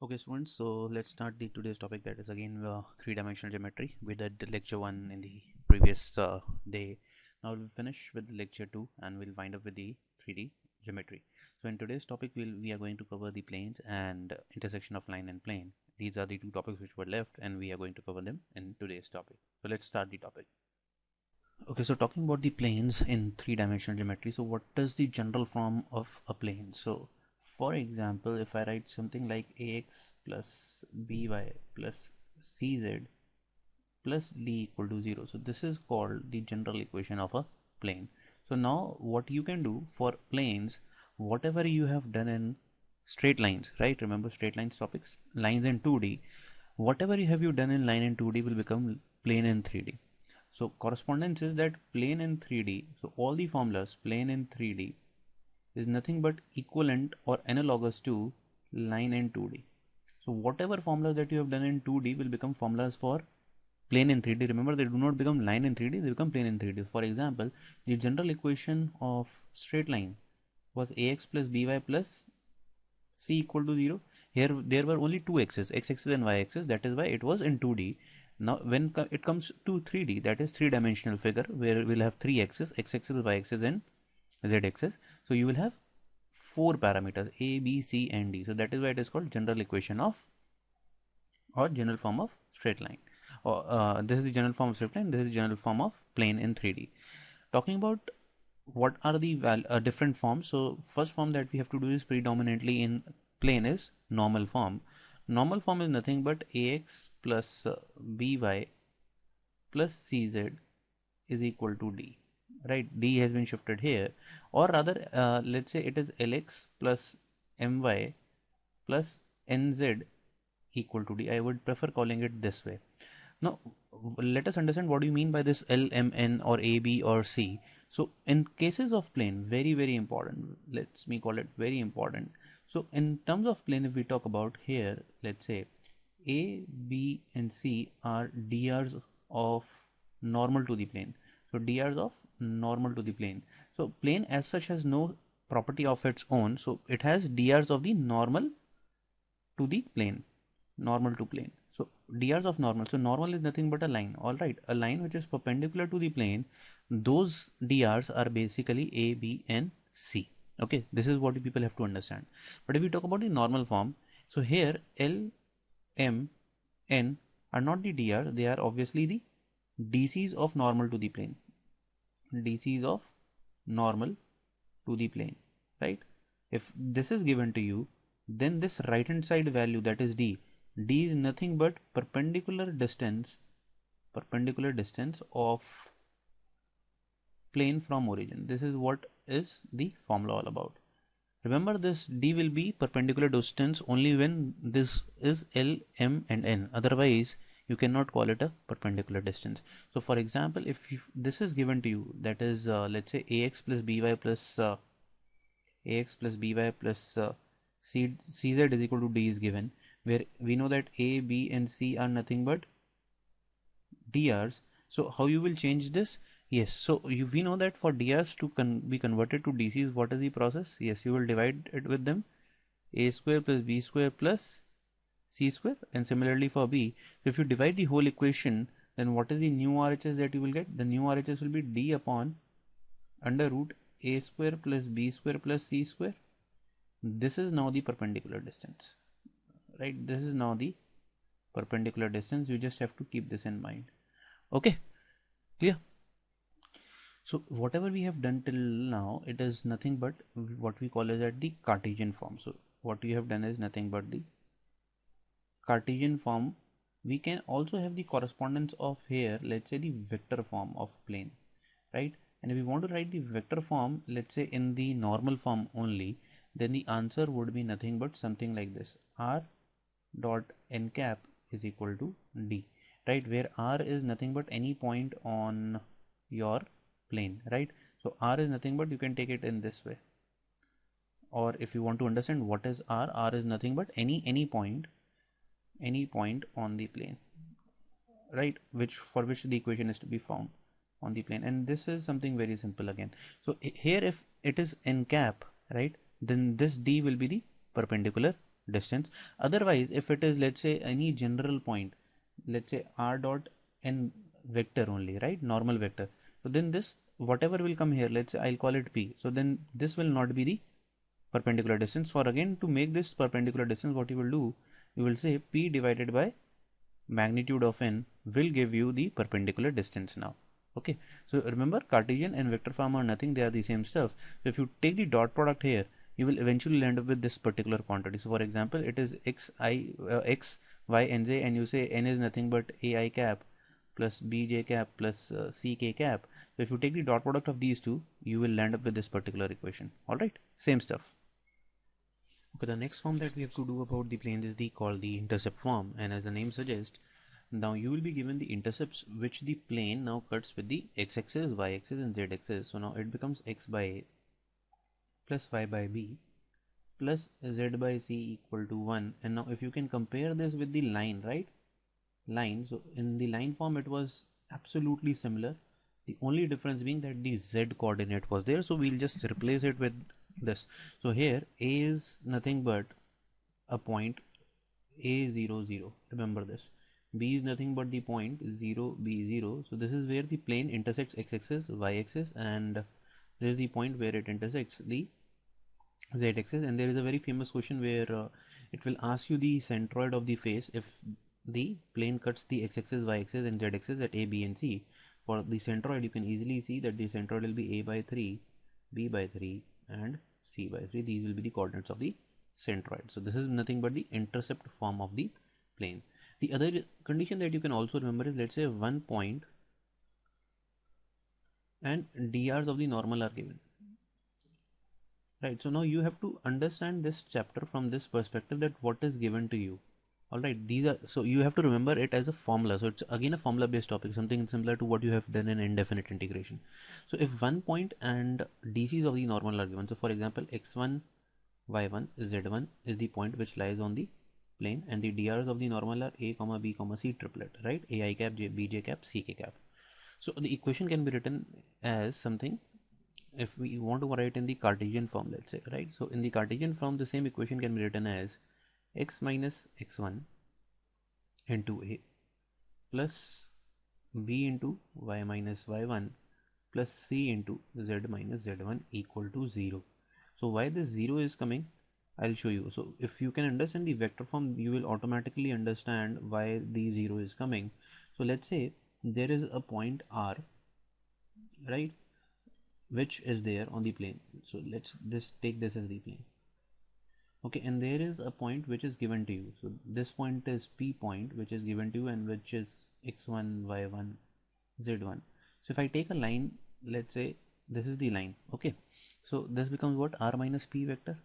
Okay, students, so let's start the today's topic, that is again three-dimensional geometry. We did lecture 1 in the previous day. Now we'll finish with lecture 2 and we'll wind up with the 3D geometry. So in today's topic we are going to cover the planes and intersection of line and plane. These are the two topics which were left and we are going to cover them in today's topic. So let's start the topic. Okay, so talking about the planes in three-dimensional geometry, so what is the general form of a plane? So for example, if I write something like ax plus by plus cz plus d equal to 0, so this is called the general equation of a plane. So now what you can do for planes, whatever you have done in straight lines, right? Remember straight lines topics, lines in 2D, whatever you done in line in 2D will become plane in 3D. So correspondence is that plane in 3D, so all the formulas plane in 3D is nothing but equivalent or analogous to line in 2D. So whatever formulas that you have done in 2D will become formulas for plane in 3D. Remember, they do not become line in 3D, they become plane in 3D. For example, the general equation of straight line was ax plus by plus c equal to 0. Here there were only two axes, x-axis and y-axis, that is why it was in 2D. Now when it comes to 3D, that is three-dimensional figure where we'll have three axes, x-axis, y-axis and z-axis. So you will have four parameters a, b, c and d. So that is why it is called general equation of or general form of straight line. This is the general form of straight line, this is the general form of plane in 3D. Talking about what are the different forms, so first form that we have to do is predominantly in plane is normal form. Normal form is nothing but ax plus by plus cz is equal to d, right? D has been shifted here, or rather let's say it is lx plus my plus nz equal to d. I would prefer calling it this way. Now let us understand what do you mean by this L, M, N or A, B or C. So in cases of plane, very important, let's me call it very important. So in terms of plane, if we talk about here, let's say A, B and C are drs of normal to the plane. So drs of normal to the plane. So plane as such has no property of its own, so it has drs of the normal to the plane, normal to plane. So drs of normal, so normal is nothing but a line. All right, a line which is perpendicular to the plane, those drs are basically A, B and C. Okay, this is what people have to understand. But if we talk about the normal form, so here L, M, N are not the dr, they are obviously the dc's of normal to the plane, dc's of normal to the plane, right? If this is given to you, then this right hand side value, that is d is nothing but perpendicular distance of plane from origin. This is what is the formula all about. Remember, this d will be perpendicular distance only when this is L, M and N, otherwise you cannot call it a perpendicular distance. So for example, if this is given to you, that is let's say ax plus by plus cz is equal to d is given, where we know that a, b and c are nothing but drs. So how you will change this? Yes, so we know that for drs to be converted to dc's, what is the process? Yes, you will divide it with them, a square plus b square plus c square, and similarly for b. So if you divide the whole equation, then what is the new RHS that you will get? The new RHS will be d upon under root a square plus b square plus c square. This is now the perpendicular distance, right? This is now the perpendicular distance. You just have to keep this in mind. Okay, clear? So whatever we have done till now, it is nothing but what we call as at the Cartesian form. So what we have done is nothing but the Cartesian form. We can also have the correspondence of here, let's say the vector form of plane, right? And if we want to write the vector form, let's say in the normal form only, then the answer would be nothing but something like this: r dot n cap is equal to d, right? Where r is nothing but any point on your plane, right? So r is nothing but, you can take it in this way, or if you want to understand what is r is nothing but any point on the plane, right? For which the equation is to be found on the plane. And this is something very simple again. So here if it is n cap, right, then this d will be the perpendicular distance. Otherwise, if it is, let's say, any general point, let's say r dot n vector only, right, normal vector, so then this whatever will come here, let's say I'll call it p, so then this will not be the perpendicular distance. For again to make this perpendicular distance, what you will do, you will say p divided by magnitude of n will give you the perpendicular distance now. Okay, so remember Cartesian and vector form are nothing, they are the same stuff. So if you take the dot product here, you will eventually end up with this particular quantity. So for example, it is x y and j, and you say n is nothing but ai cap plus bj cap plus ck cap. So if you take the dot product of these two, you will end up with this particular equation. All right, same stuff. Okay, the next form that we have to do about the planes is called the intercept form, and as the name suggests, now you will be given the intercepts which the plane now cuts with the x-axis, y-axis and z-axis. So now it becomes x by a plus y by b plus z by c equal to 1. And now if you can compare this with the line, right, line, so in the line form it was absolutely similar, the only difference being that the z coordinate was there, so we'll just replace it with this. So here a is nothing but a point a0 0, remember this. B is nothing but the point 0 b0, so this is where the plane intersects x-axis, y-axis, and this is the point where it intersects the z-axis. And there is a very famous question where it will ask you the centroid of the face if the plane cuts the x-axis, y-axis and z-axis at a, b and c. For the centroid, you can easily see that the centroid will be a by 3, b by 3 and c by 3. These will be the coordinates of the centroid. So this is nothing but the intercept form of the plane. The other condition that you can also remember is, let's say, 1 point and drs of the normal are given, right? So now you have to understand this chapter from this perspective, that what is given to you. All right, these are, so you have to remember it as a formula. So it's again a formula based topic, something similar to what you have done in indefinite integration. So if 1 point and dc's of the normal are given, so for example x1 y1 z1 is the point which lies on the plane, and the drs of the normal are a comma b comma c triplet, right, ai cap j bj cap ck cap. So the equation can be written as something, if we want to write in the Cartesian form, let's say, right. So in the Cartesian form, the same equation can be written as x minus x1 into a plus b into y minus y1 plus c into z minus z1 equal to 0. So why this 0 is coming, I'll show you. So if you can understand the vector form, you will automatically understand why the 0 is coming. So let's say there is a point r, right, which is there on the plane. So let's take this as the plane. Okay, and there is a point which is given to you. So this point is p point which is given to you, and which is x1 y1 z1. So if I take a line, let's say this is the line. Okay, so this becomes what, r minus p vector,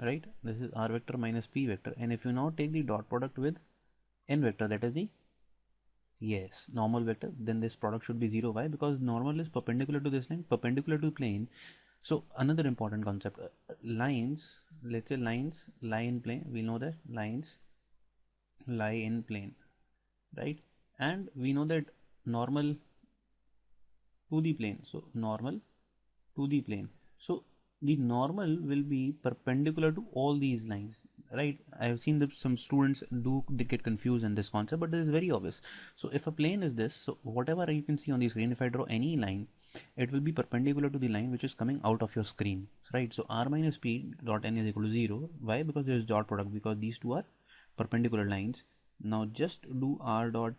right? This is r vector minus p vector. And if you now take the dot product with n vector, that is the, yes, normal vector, then this product should be 0. Why? Because normal is perpendicular to this line, perpendicular to plane. So another important concept, lines, let's say lines lie in plane, we know that lines lie in plane, right? And we know that normal to the plane, so normal to the plane, so the normal will be perpendicular to all these lines, right? I have seen that some students they get confused in this concept, but this is very obvious. So if a plane is this, so whatever you can see on the screen, if I draw any line, it will be perpendicular to the line which is coming out of your screen, right? So r minus p dot n is equal to 0. Why? Because there is dot product, because these two are perpendicular lines. Now just do r dot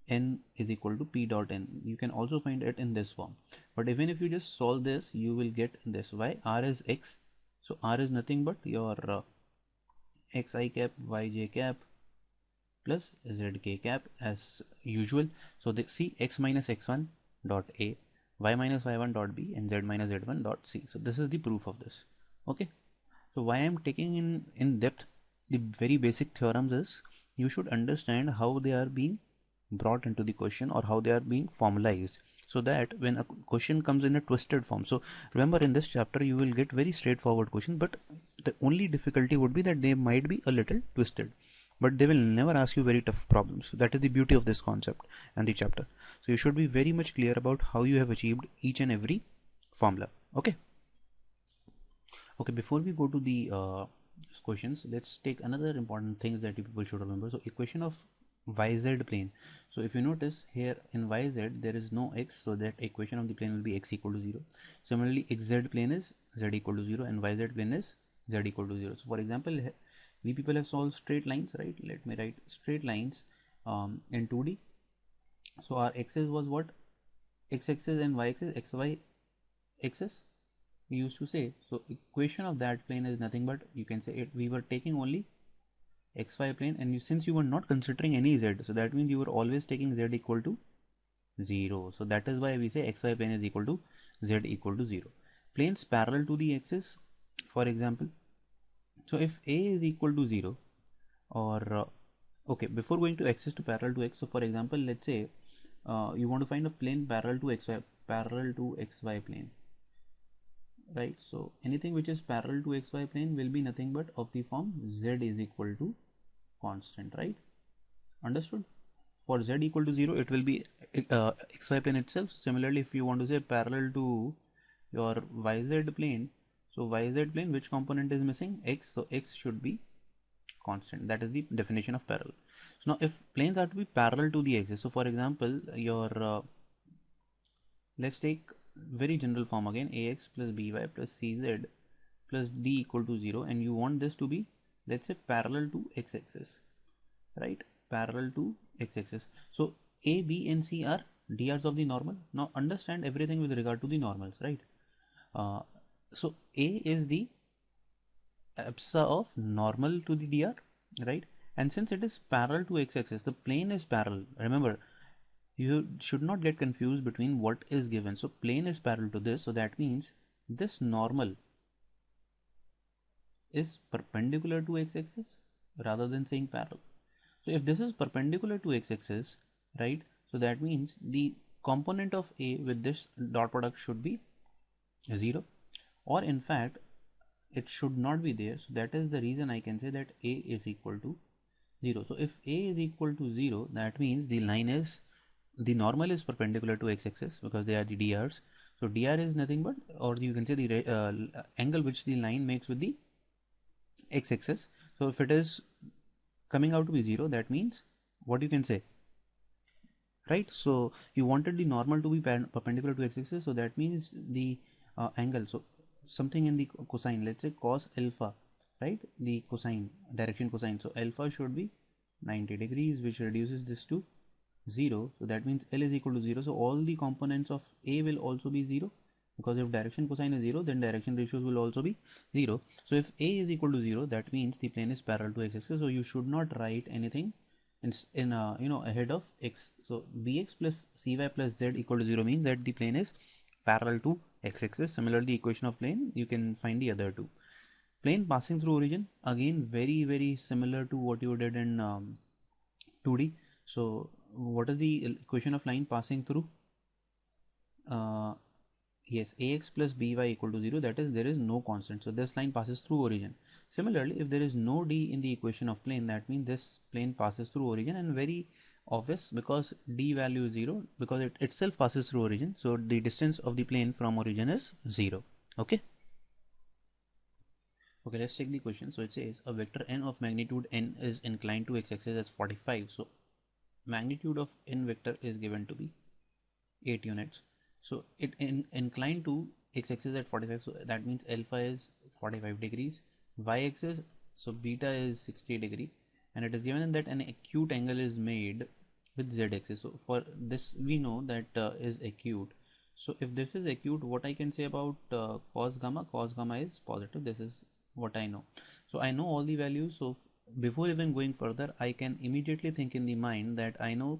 n is equal to p dot n. You can also find it in this form, but even if you just solve this, you will get this. Why? R is x, so r is nothing but your xi cap yj cap plus zk cap as usual. So they see x minus x1 dot a, y minus y1 dot b, and z minus z1 dot c. So this is the proof of this. Okay, so why I'm taking in depth the very basic theorems is, you should understand how they are being brought into the question, or how they are being formalized, so that when a question comes in a twisted form, so remember in this chapter you will get very straightforward questions, but the only difficulty would be that they might be a little twisted, but they will never ask you very tough problems. That is the beauty of this concept and the chapter. So you should be very much clear about how you have achieved each and every formula. Okay, before we go to the questions, let's take another important things that you people should remember. So equation of yz plane. So if you notice here in yz there is no x, so that equation of the plane will be x equal to 0. Similarly, xz plane is z equal to 0 and yz plane is z equal to 0. So for example, we people have solved straight lines, right? Let me write straight lines in 2D. So our x's was what? X-axis and y-axis, xy axis we used to say. So equation of that plane is nothing but, you can say it, we were taking only xy plane, and since you were not considering any z, so that means you were always taking z equal to 0. So that is why we say xy plane is equal to z equal to 0. Planes parallel to the axis, for example, so if a is equal to 0, or okay, before going to axis to parallel to x, so for example, let's say you want to find a plane parallel to xy plane, right? So anything which is parallel to xy plane will be nothing but of the form z is equal to constant, right? Understood? For z equal to 0, it will be xy plane itself. Similarly, if you want to say parallel to your yz plane, so yz plane, which component is missing? X. So x should be constant. That is the definition of parallel. So now if planes are to be parallel to the axis, so for example, your let's take very general form again, ax plus by plus cz plus d equal to 0, and you want this to be, let's say, parallel to x-axis, right? Parallel to x-axis. So a, b and c are drs of the normal. Now understand everything with regard to the normals, right? So a is the abscissa of normal to the dr, right? And since it is parallel to x-axis, the plane is parallel. Remember, you should not get confused between what is given. So plane is parallel to this, so that means this normal is perpendicular to x-axis rather than saying parallel. So if this is perpendicular to x-axis, right, so that means the component of a with this dot product should be 0, or in fact it should not be there. So that is the reason I can say that a is equal to 0. So if a is equal to 0, that means the line is, the normal is perpendicular to x-axis because they are the drs. So dr is nothing but, or you can say the angle which the line makes with the x-axis. So if it is coming out to be 0, that means what you can say, right? So you wanted the normal to be perpendicular to x-axis, so that means the angle, so something in the cosine, let's say cos alpha, right? The cosine, direction cosine, so alpha should be 90 degrees, which reduces this to 0. So that means L is equal to 0. So all the components of A will also be 0, because if direction cosine is 0, then direction ratios will also be 0. So if A is equal to 0, that means the plane is parallel to x-axis. So you should not write anything in ahead of x. So bx plus cy plus z equal to 0 means that the plane is parallel to x-axis. Similarly, equation of plane, you can find the other two. Plane passing through origin, again very similar to what you did in 2D. So what is the equation of line passing through? Yes, ax plus by equal to 0, that is, there is no constant, so this line passes through origin. Similarly, if there is no d in the equation of plane, that means this plane passes through origin, and very obvious because d value is 0, because it itself passes through origin, so the distance of the plane from origin is 0. Okay, let's take the question. So it says a vector n of magnitude n is inclined to x-axis as 45. So magnitude of n vector is given to be 8 units. So it inclined to x-axis at 45, so that means alpha is 45 degrees, y-axis, so beta is 60 degree, and it is given that an acute angle is made with z-axis. So for this we know that is acute. So if this is acute, what I can say about cos gamma is positive. This is what I know. So I know all the values. So before even going further, I can immediately think in the mind that I know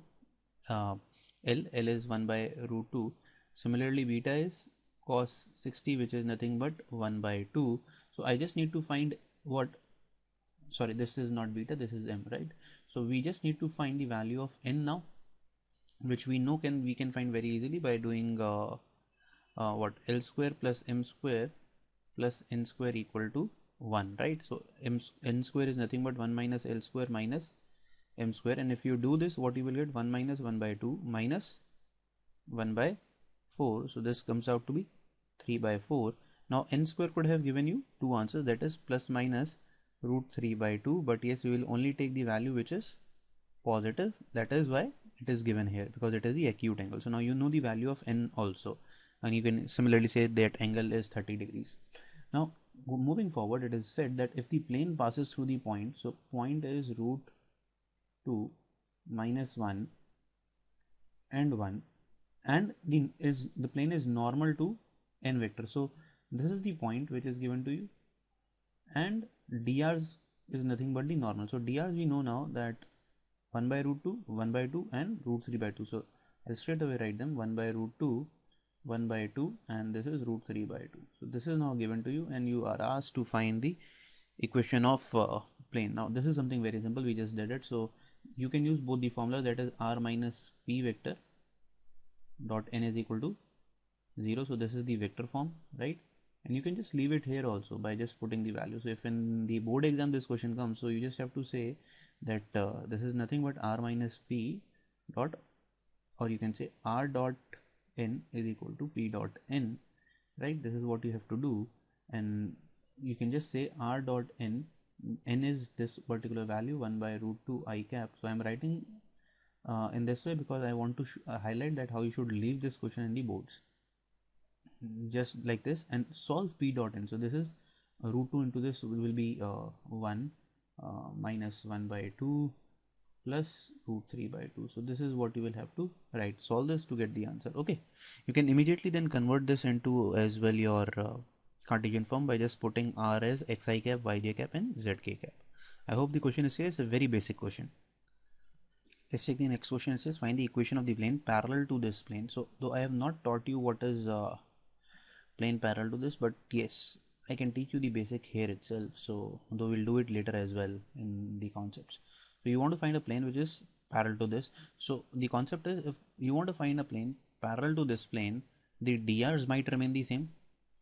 L is 1 by root 2. Similarly, beta is cos 60, which is nothing but 1 by 2. So I just need to find what, sorry, this is not beta, this is m, right? So we just need to find the value of n now, which we know we can find very easily by doing what, L square plus m square plus n square equal to 1, right? So n square is nothing but 1 minus L square minus m square, and if you do this, what you will get, 1 minus 1 by 2 minus 1 by 4, so this comes out to be 3 by 4. Now n square could have given you two answers, that is plus minus root 3 by 2, but yes, we will only take the value which is positive. That is why it is given here, because it is the acute angle. So now you know the value of n also, and you can similarly say that angle is 30 degrees. Now moving forward, it is said that if the plane passes through the point, so point is root 2 minus 1 and 1, and the plane is normal to n vector. So this is the point which is given to you, and drs is nothing but the normal. So drs we know now that 1 by root 2, 1 by 2 and root 3 by 2. So I'll straight away write them 1 by root 2, 1 by 2, and this is root 3 by 2. So this is now given to you, and you are asked to find the equation of plane. Now this is something very simple, we just did it. So you can use both the formulas, that is r minus p vector dot n is equal to 0. So this is the vector form, right? And you can just leave it here also by just putting the value. So if in the board exam this question comes, so you just have to say that this is nothing but r minus p dot, or you can say r dot n is equal to p dot n, right? This is what you have to do, and you can just say r dot n, n is this particular value 1 by root 2 I cap. So I am writing in this way because I want to highlight that how you should leave this question in the boards, just like this, and solve p dot n. So this is root 2 into this will be 1 minus 1 by 2 plus root 3 by 2. So this is what you will have to write. Solve this to get the answer. Okay, you can immediately then convert this into as well your Cartesian form by just putting r as xi cap, yj cap and zk cap. I hope the question is here. It's a very basic question. Let's take the next question. It says find the equation of the plane parallel to this plane. So though I have not taught you what is plane parallel to this, but yes, I can teach you the basic here itself. So though we'll do it later as well in the concepts. So you want to find a plane which is parallel to this. So the concept is, if you want to find a plane parallel to this plane, the drs might remain the same,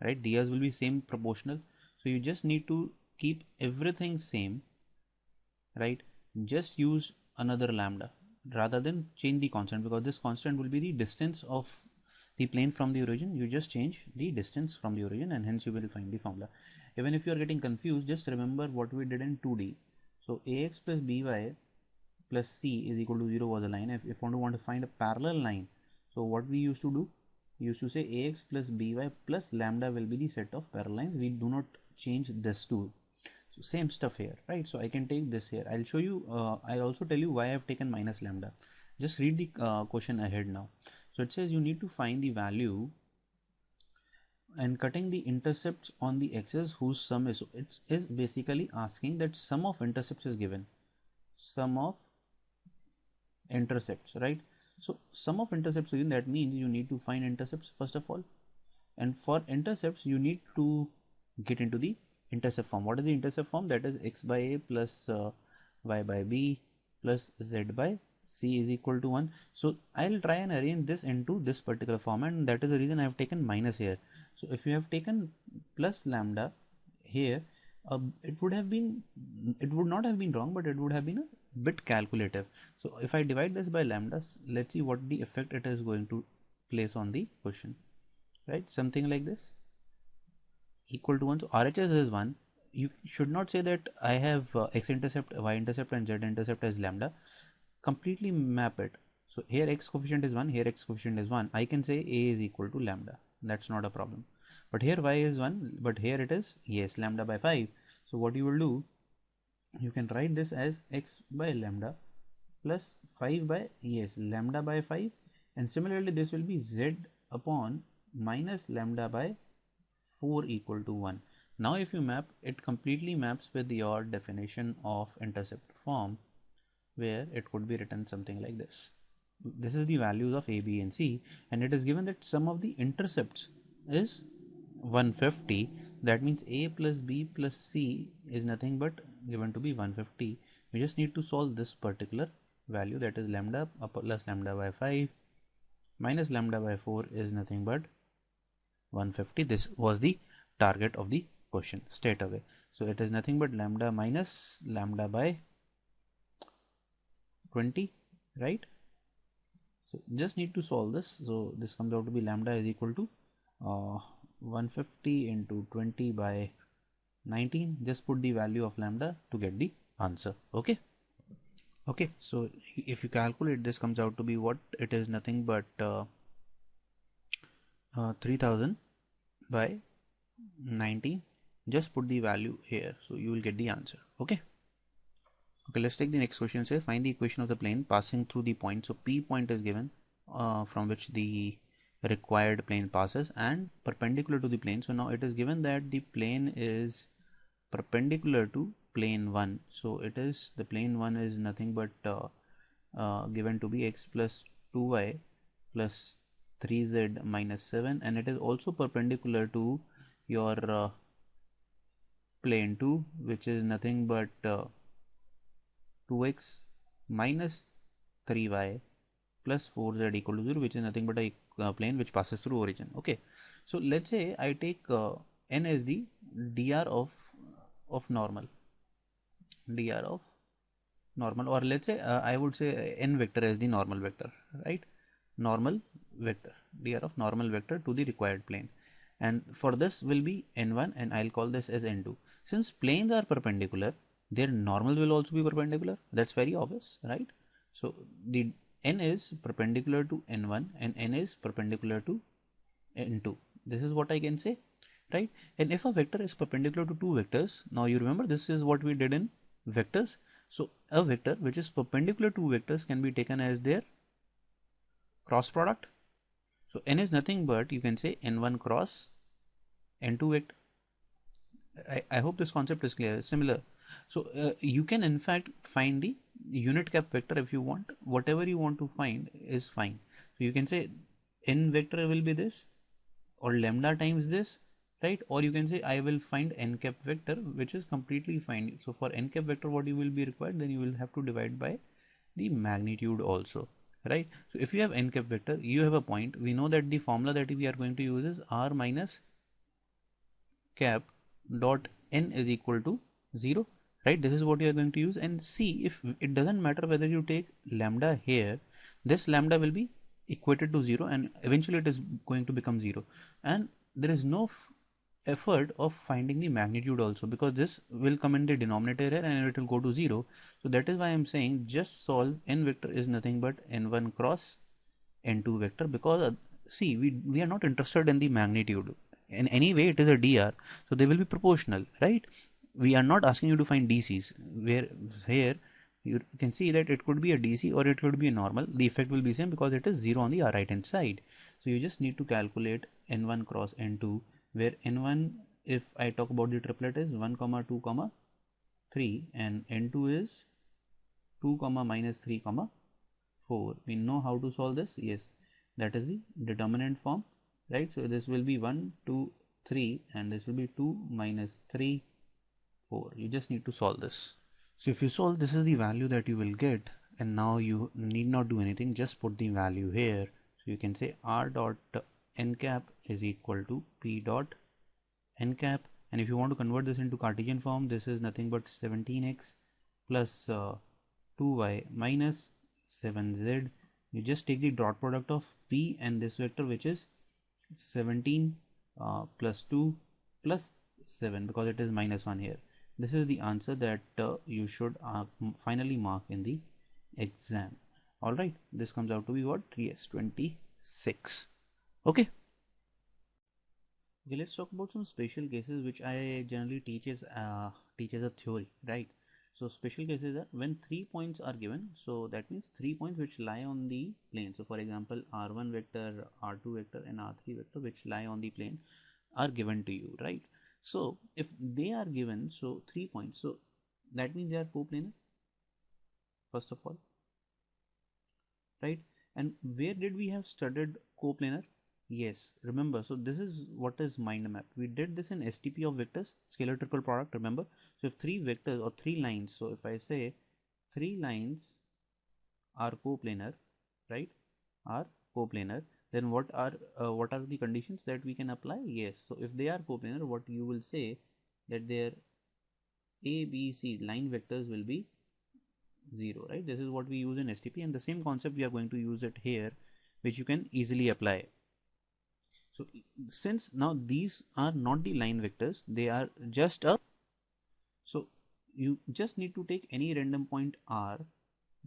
right? Drs will be same proportional. So you just need to keep everything same, right? Just use another lambda rather than change the constant, because this constant will be the distance of the plane from the origin. You just change the distance from the origin, and hence you will find the formula. Even if you are getting confused, just remember what we did in 2D. So ax plus by plus c is equal to 0 was a line. If you want to find a parallel line, so what we used to do, we used to say ax plus by plus lambda will be the set of parallel lines. We do not change this too. So same stuff here, right? So I can take this here. I'll show you, I'll also tell you why I've taken minus lambda. Just read the question ahead now. So it says you need to find the value and cutting the intercepts on the axis whose sum is, so it is basically asking that sum of intercepts is given, sum of intercepts, right? So sum of intercepts again, that means you need to find intercepts first of all, and for intercepts you need to get into the intercept form. What is the intercept form? That is x by a plus y by b plus z by c is equal to 1. So I'll try and arrange this into this particular form, and that is the reason I have taken minus here. So if you have taken plus lambda here, it would not have been wrong, but it would have been a bit calculative. So if I divide this by lambda, let's see what the effect it is going to place on the question, right? Something like this, equal to 1. So RHS is 1. You should not say that I have x-intercept, y-intercept and z-intercept as lambda. Completely map it. So here x coefficient is 1, here x coefficient is 1. I can say a is equal to lambda. That's not a problem. But here y is 1, but here it is, yes, lambda by 5. So what you will do, you can write this as x by lambda plus 5 by, yes, lambda by 5. And similarly, this will be z upon minus lambda by 4 equal to 1. Now if you map, it completely maps with your definition of intercept form, where it could be written something like this. This is the values of a, b and c, and it is given that sum of the intercepts is 150. That means a plus b plus c is nothing but given to be 150. We just need to solve this particular value, that is lambda plus lambda by 5 minus lambda by 4 is nothing but 150. This was the target of the question straight away. So it is nothing but lambda minus lambda by 20, right? So just need to solve this. So this comes out to be lambda is equal to 150 into 20 by 19. Just put the value of lambda to get the answer. Okay. Okay, so if you calculate, this comes out to be what? It is nothing but 3000 by 19. Just put the value here, so you will get the answer. Okay. Okay, let's take the next question. Say find the equation of the plane passing through the point. So P point is given, from which the required plane passes, and perpendicular to the plane. So now it is given that the plane is perpendicular to plane 1. So it is, the plane 1 is nothing but given to be x plus 2y plus 3z minus 7, and it is also perpendicular to your plane 2, which is nothing but 2x minus 3y plus 4z equal to 0, which is nothing but a plane which passes through origin. Okay, so let's say I take n as the dr of normal, or let's say I would say n vector as the normal vector, right? Normal vector, dr of normal vector to the required plane, and for this will be n1, and I'll call this as n2. Since planes are perpendicular, their normal will also be perpendicular. That's very obvious, right? So the n is perpendicular to n1 and n is perpendicular to n2. This is what I can say, right? And if a vector is perpendicular to two vectors, now you remember this is what we did in vectors. So a vector which is perpendicular to vectors can be taken as their cross product. So n is nothing but, you can say, n1 cross n2 vector. I hope this concept is clear. Similar. So you can in fact find the unit cap vector if you want. Whatever you want to find is fine. So you can say n vector will be this, or lambda times this, right? Or you can say I will find n cap vector, which is completely fine. So for n cap vector, what you will be required, then you will have to divide by the magnitude also, right? So if you have n cap vector, you have a point. We know that the formula that we are going to use is r minus cap dot n is equal to 0, right? This is what you are going to use, and see, if it doesn't matter whether you take lambda here, this lambda will be equated to 0, and eventually it is going to become 0, and there is no effort of finding the magnitude also, because this will come in the denominator here and it will go to 0. So that is why I am saying just solve n vector is nothing but n1 cross n2 vector, because see, we are not interested in the magnitude. In any way it is a dr, so they will be proportional, right? We are not asking you to find DCs, where here you can see that it could be a DC or it could be a normal. The effect will be same because it is 0 on the right hand side. So you just need to calculate n1 cross n2, where n1, if I talk about the triplet, is 1 comma 2 comma 3, and n2 is 2 comma minus 3 comma 4. We know how to solve this. Yes, that is the determinant form, right? So this will be 1 2 3, and this will be 2 minus 3 4. You just need to solve this. So if you solve, this is the value that you will get, and now you need not do anything, just put the value here. So you can say r dot n cap is equal to p dot n cap, and if you want to convert this into Cartesian form, this is nothing but 17x plus 2y minus 7z. You just take the dot product of p and this vector, which is 17 plus 2 plus 7, because it is minus 1 here. This is the answer that you should finally mark in the exam. Alright, this comes out to be what? Yes, 26. Okay. Okay, let's talk about some special cases which I generally teach as a theory, right? So special cases are when 3 points are given. So that means 3 points which lie on the plane. So for example, r1 vector, r2 vector, and r3 vector which lie on the plane are given to you, right? So if they are given, so 3 points, so that means they are coplanar, first of all, right? And where did we have studied coplanar? Yes, remember, so this is what is mind map. We did this in STP of vectors, scalar triple product, remember? So if 3 vectors or 3 lines, so if I say 3 lines are coplanar, right, are coplanar, then what are the conditions that we can apply? Yes, so if they are coplanar, what you will say that their a b c line vectors will be 0, right? This is what we use in STP, and the same concept we are going to use it here, which you can easily apply. So since now these are not the line vectors, they are just a So you just need to take any random point r,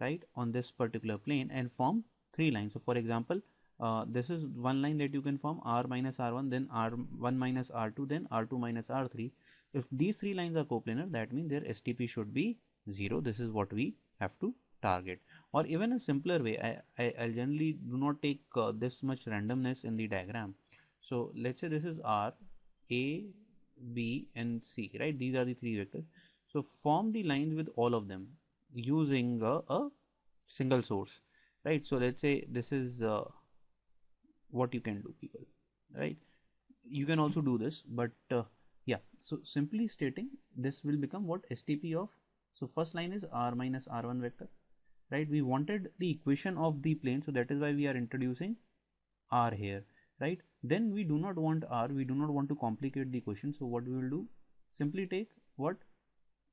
right, on this particular plane and form three lines. So for example, this is one line that you can form, r minus r1, then r1 minus r2, then r2 minus r3. If these three lines are coplanar, that means their STP should be 0. This is what we have to target. Or even a simpler way, I generally do not take this much randomness in the diagram. So let's say this is r, a, b and c, right? These are the three vectors. So form the lines with all of them using a single source, right? So let's say this is what you can do, people, right? You can also do this, but yeah, so simply stating, this will become what STP of, so first line is r minus r1 vector, right? We wanted the equation of the plane, so that is why we are introducing r here, right? Then we do not want r, we do not want to complicate the equation, so what we will do, simply take what,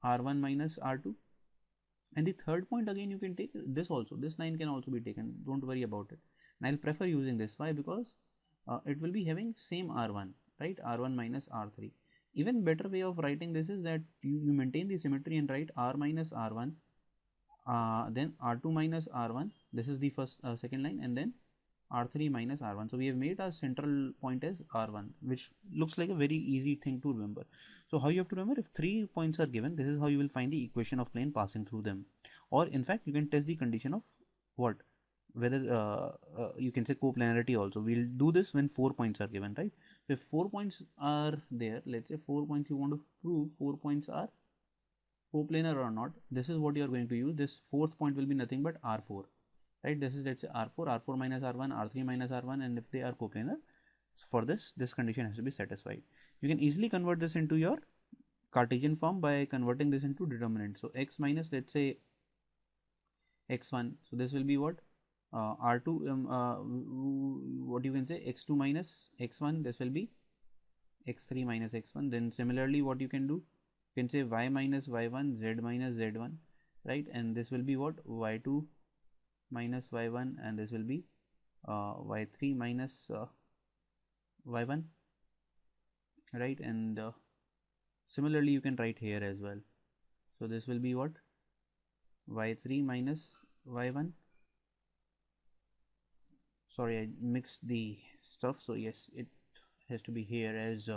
r1 minus r2. And the third point, again you can take this also, this line can also be taken, don't worry about it. And I'll prefer using this. Why? Because it will be having same r1, right? r1 minus r3. Even better way of writing this is that you maintain the symmetry and write r minus r1, then r2 minus r1, this is the first second line, and then r3 minus r1. So we have made our central point as r1, which looks like a very easy thing to remember. So how you have to remember, if 3 points are given, this is how you will find the equation of plane passing through them. Or in fact, you can test the condition of what, whether you can say coplanarity also. We'll do this when 4 points are given, right? So if 4 points are there, let's say 4 points you want to prove 4 points are coplanar or not, this is what you are going to use. This fourth point will be nothing but r4, right? This is, let's say, r4, r4 minus r1, r3 minus r1, and if they are coplanar, so for this condition has to be satisfied. You can easily convert this into your Cartesian form by converting this into determinant. So x minus, let's say, x1, so this will be what, r2, what you can say, x2 minus x1, this will be x3 minus x1. Then similarly, what you can do, you can say y minus y1, z minus z1, right? And this will be what, y2 minus y1, and this will be y3 minus y1, right? And similarly you can write here as well. So this will be what, y3 minus y1, sorry, I mixed the stuff, so yes, it has to be here as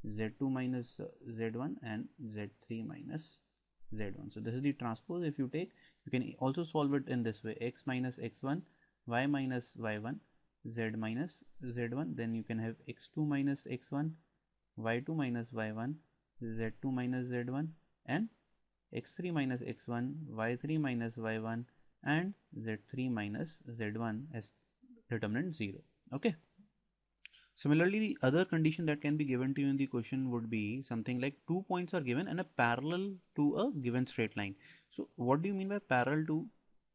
z2 minus z1 and z3 minus z1. So this is the transpose. If you take, you can also solve it in this way, x minus x1, y minus y1, z minus z1. Then you can have x2 minus x1, y2 minus y1, z2 minus z1, and x3 minus x1, y3 minus y1, and z3 minus z1 as determinant 0. Okay. Similarly, the other condition that can be given to you in the question would be something like 2 points are given and a parallel to a given straight line. So what do you mean by parallel to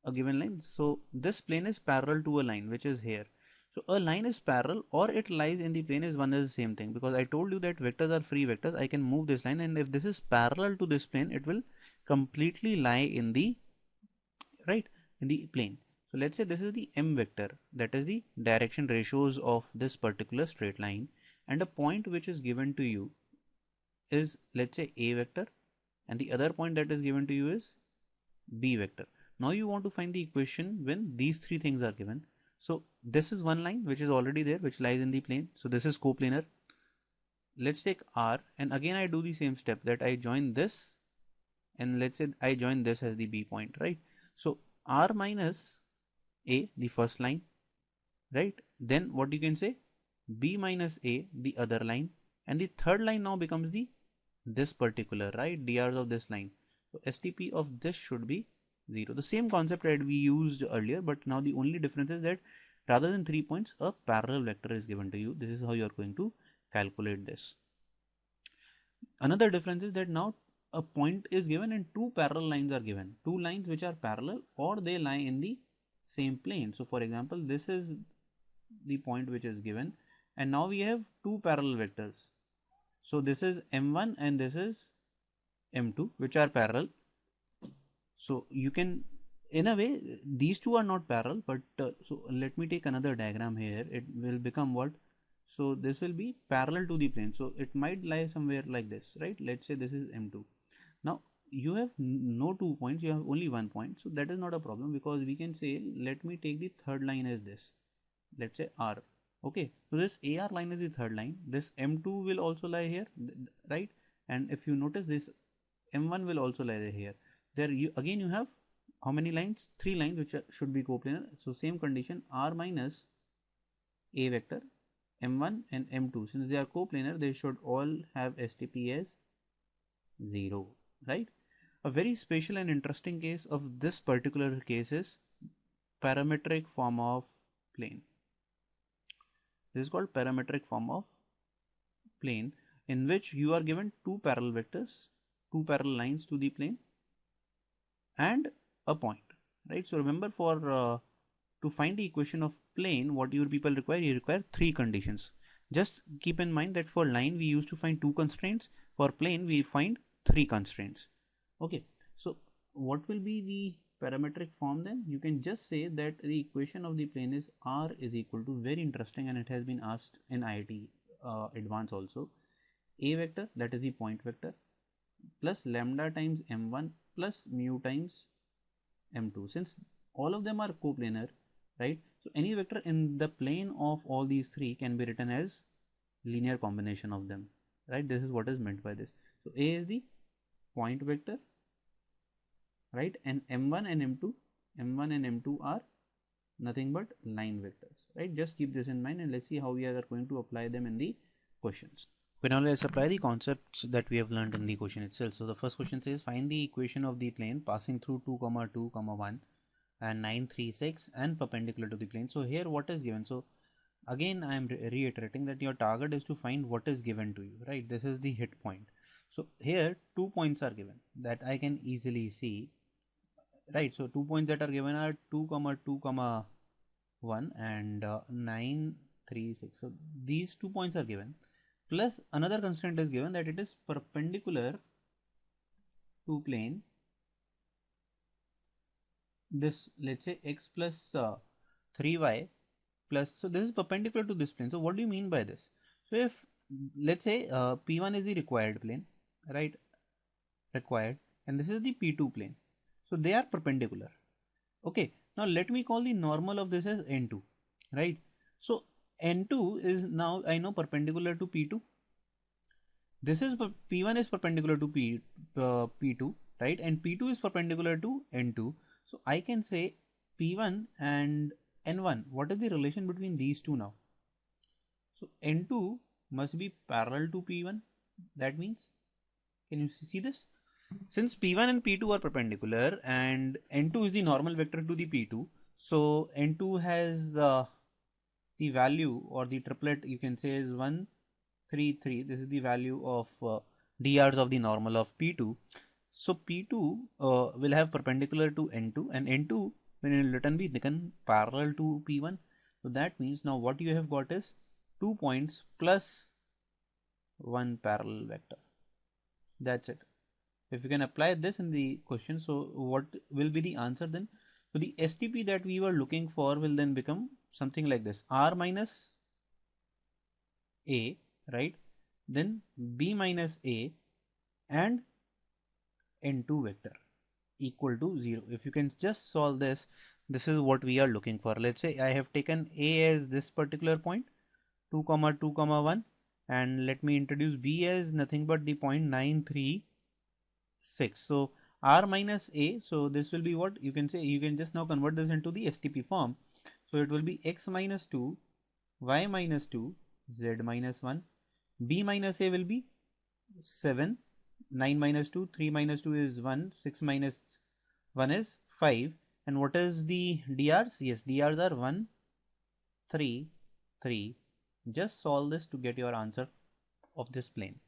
a given line? So this plane is parallel to a line which is here. So a line is parallel or it lies in the plane is one is the same thing, because I told you that vectors are free vectors. I can move this line, and if this is parallel to this plane, it will completely lie in the, right, in the plane. So let's say this is the m vector, that is the direction ratios of this particular straight line, and a point which is given to you is, let's say, a vector, and the other point that is given to you is b vector. Now you want to find the equation when these three things are given. So this is one line which is already there, which lies in the plane, so this is coplanar. Let's take r, and again I do the same step, that I join this, and let's say I join this as the b point, right? So r minus a, the first line, right? Then what you can say, b minus a, the other line, and the third line now becomes the this particular, right, drs of this line. So STP of this should be 0. The same concept that we used earlier, but now the only difference is that rather than 3 points, a parallel vector is given to you. This is how you are going to calculate this. Another difference is that now a point is given and two parallel lines are given, two lines which are parallel or they lie in the same plane. So for example, this is the point which is given, and now we have two parallel vectors. So this is m1 and this is m2, which are parallel. So you can, in a way, these two are not parallel, but so let me take another diagram here. It will become what? So this will be parallel to the plane. So it might lie somewhere like this, right? Let's say this is m2. Now you have no 2 points, you have only 1 point, so that is not a problem, because we can say, let me take the third line as this, let's say R. Okay, so this AR line is the third line, this M2 will also lie here, right? And if you notice, this M1 will also lie here. There you again, you have how many lines? 3 lines, which should be coplanar. So same condition, R minus A vector, M1 and M2, since they are coplanar, they should all have STP as 0, right? A very special and interesting case of this particular case is parametric form of plane. This is called parametric form of plane, in which you are given two parallel vectors, two parallel lines to the plane, and a point, right? So remember, for to find the equation of plane, what your people require, you require three conditions. Just keep in mind that for line we used to find two constraints, for plane we find three constraints. Okay, so what will be the parametric form then? You can just say that the equation of the plane is R is equal to, very interesting, and it has been asked in IIT advanced also, A vector, that is the point vector, plus lambda times m1 plus mu times m2. Since all of them are coplanar, right? So any vector in the plane of all these three can be written as linear combination of them, right? This is what is meant by this. So A is the point vector, right? And m1 and m2 are nothing but line vectors, right? Just keep this in mind, and let's see how we are going to apply them in the questions. Okay, now let's apply the concepts that we have learned in the question itself. So the first question says, find the equation of the plane passing through 2, 2, 1 and 9, 3, 6 and perpendicular to the plane. So here what is given? So again I am reiterating that your target is to find what is given to you, right? This is the hit point. So here 2 points are given that I can easily see, right? So 2 points that are given are 2, 2, 1 and 9, 3, 6. So these 2 points are given, plus another constraint is given that it is perpendicular to plane, this, let's say x plus 3y plus, so this is perpendicular to this plane. So what do you mean by this? So if let's say P1 is the required plane, right, required, and this is the P2 plane, so they are perpendicular. Okay, now let me call the normal of this as N2, right? So N2 is now, I know, perpendicular to P2. This is P1 is perpendicular to P2, right? And P2 is perpendicular to N2. So I can say P1 and N1, what is the relation between these two now? So N2 must be parallel to P1. That means, can you see this? Since P1 and P2 are perpendicular and N2 is the normal vector to the P2, so N2 has the value, or the triplet you can say, is 1, 3, 3. This is the value of drs of the normal of P2. So P2 will have perpendicular to N2, and N2 when it will return be become parallel to P1. So that means now what you have got is 2 points plus 1 parallel vector. That's it. If you can apply this in the question, so what will be the answer then? So the STP that we were looking for will then become something like this: R minus A, right? Then B minus A and N2 vector equal to 0. If you can just solve this, this is what we are looking for. Let's say I have taken A as this particular point, 2, 2, 1, and let me introduce B as nothing but the point 9, 3, 6. So R minus A, so this will be what you can say, you can just now convert this into the STP form. So it will be x minus 2, y minus 2, z minus 1, B minus A will be 7, 9 minus 2, 3 minus 2 is 1, 6 minus 1 is 5, and what is the DRs? Yes, DRs are 1, 3, 3. Just solve this to get your answer of this plane,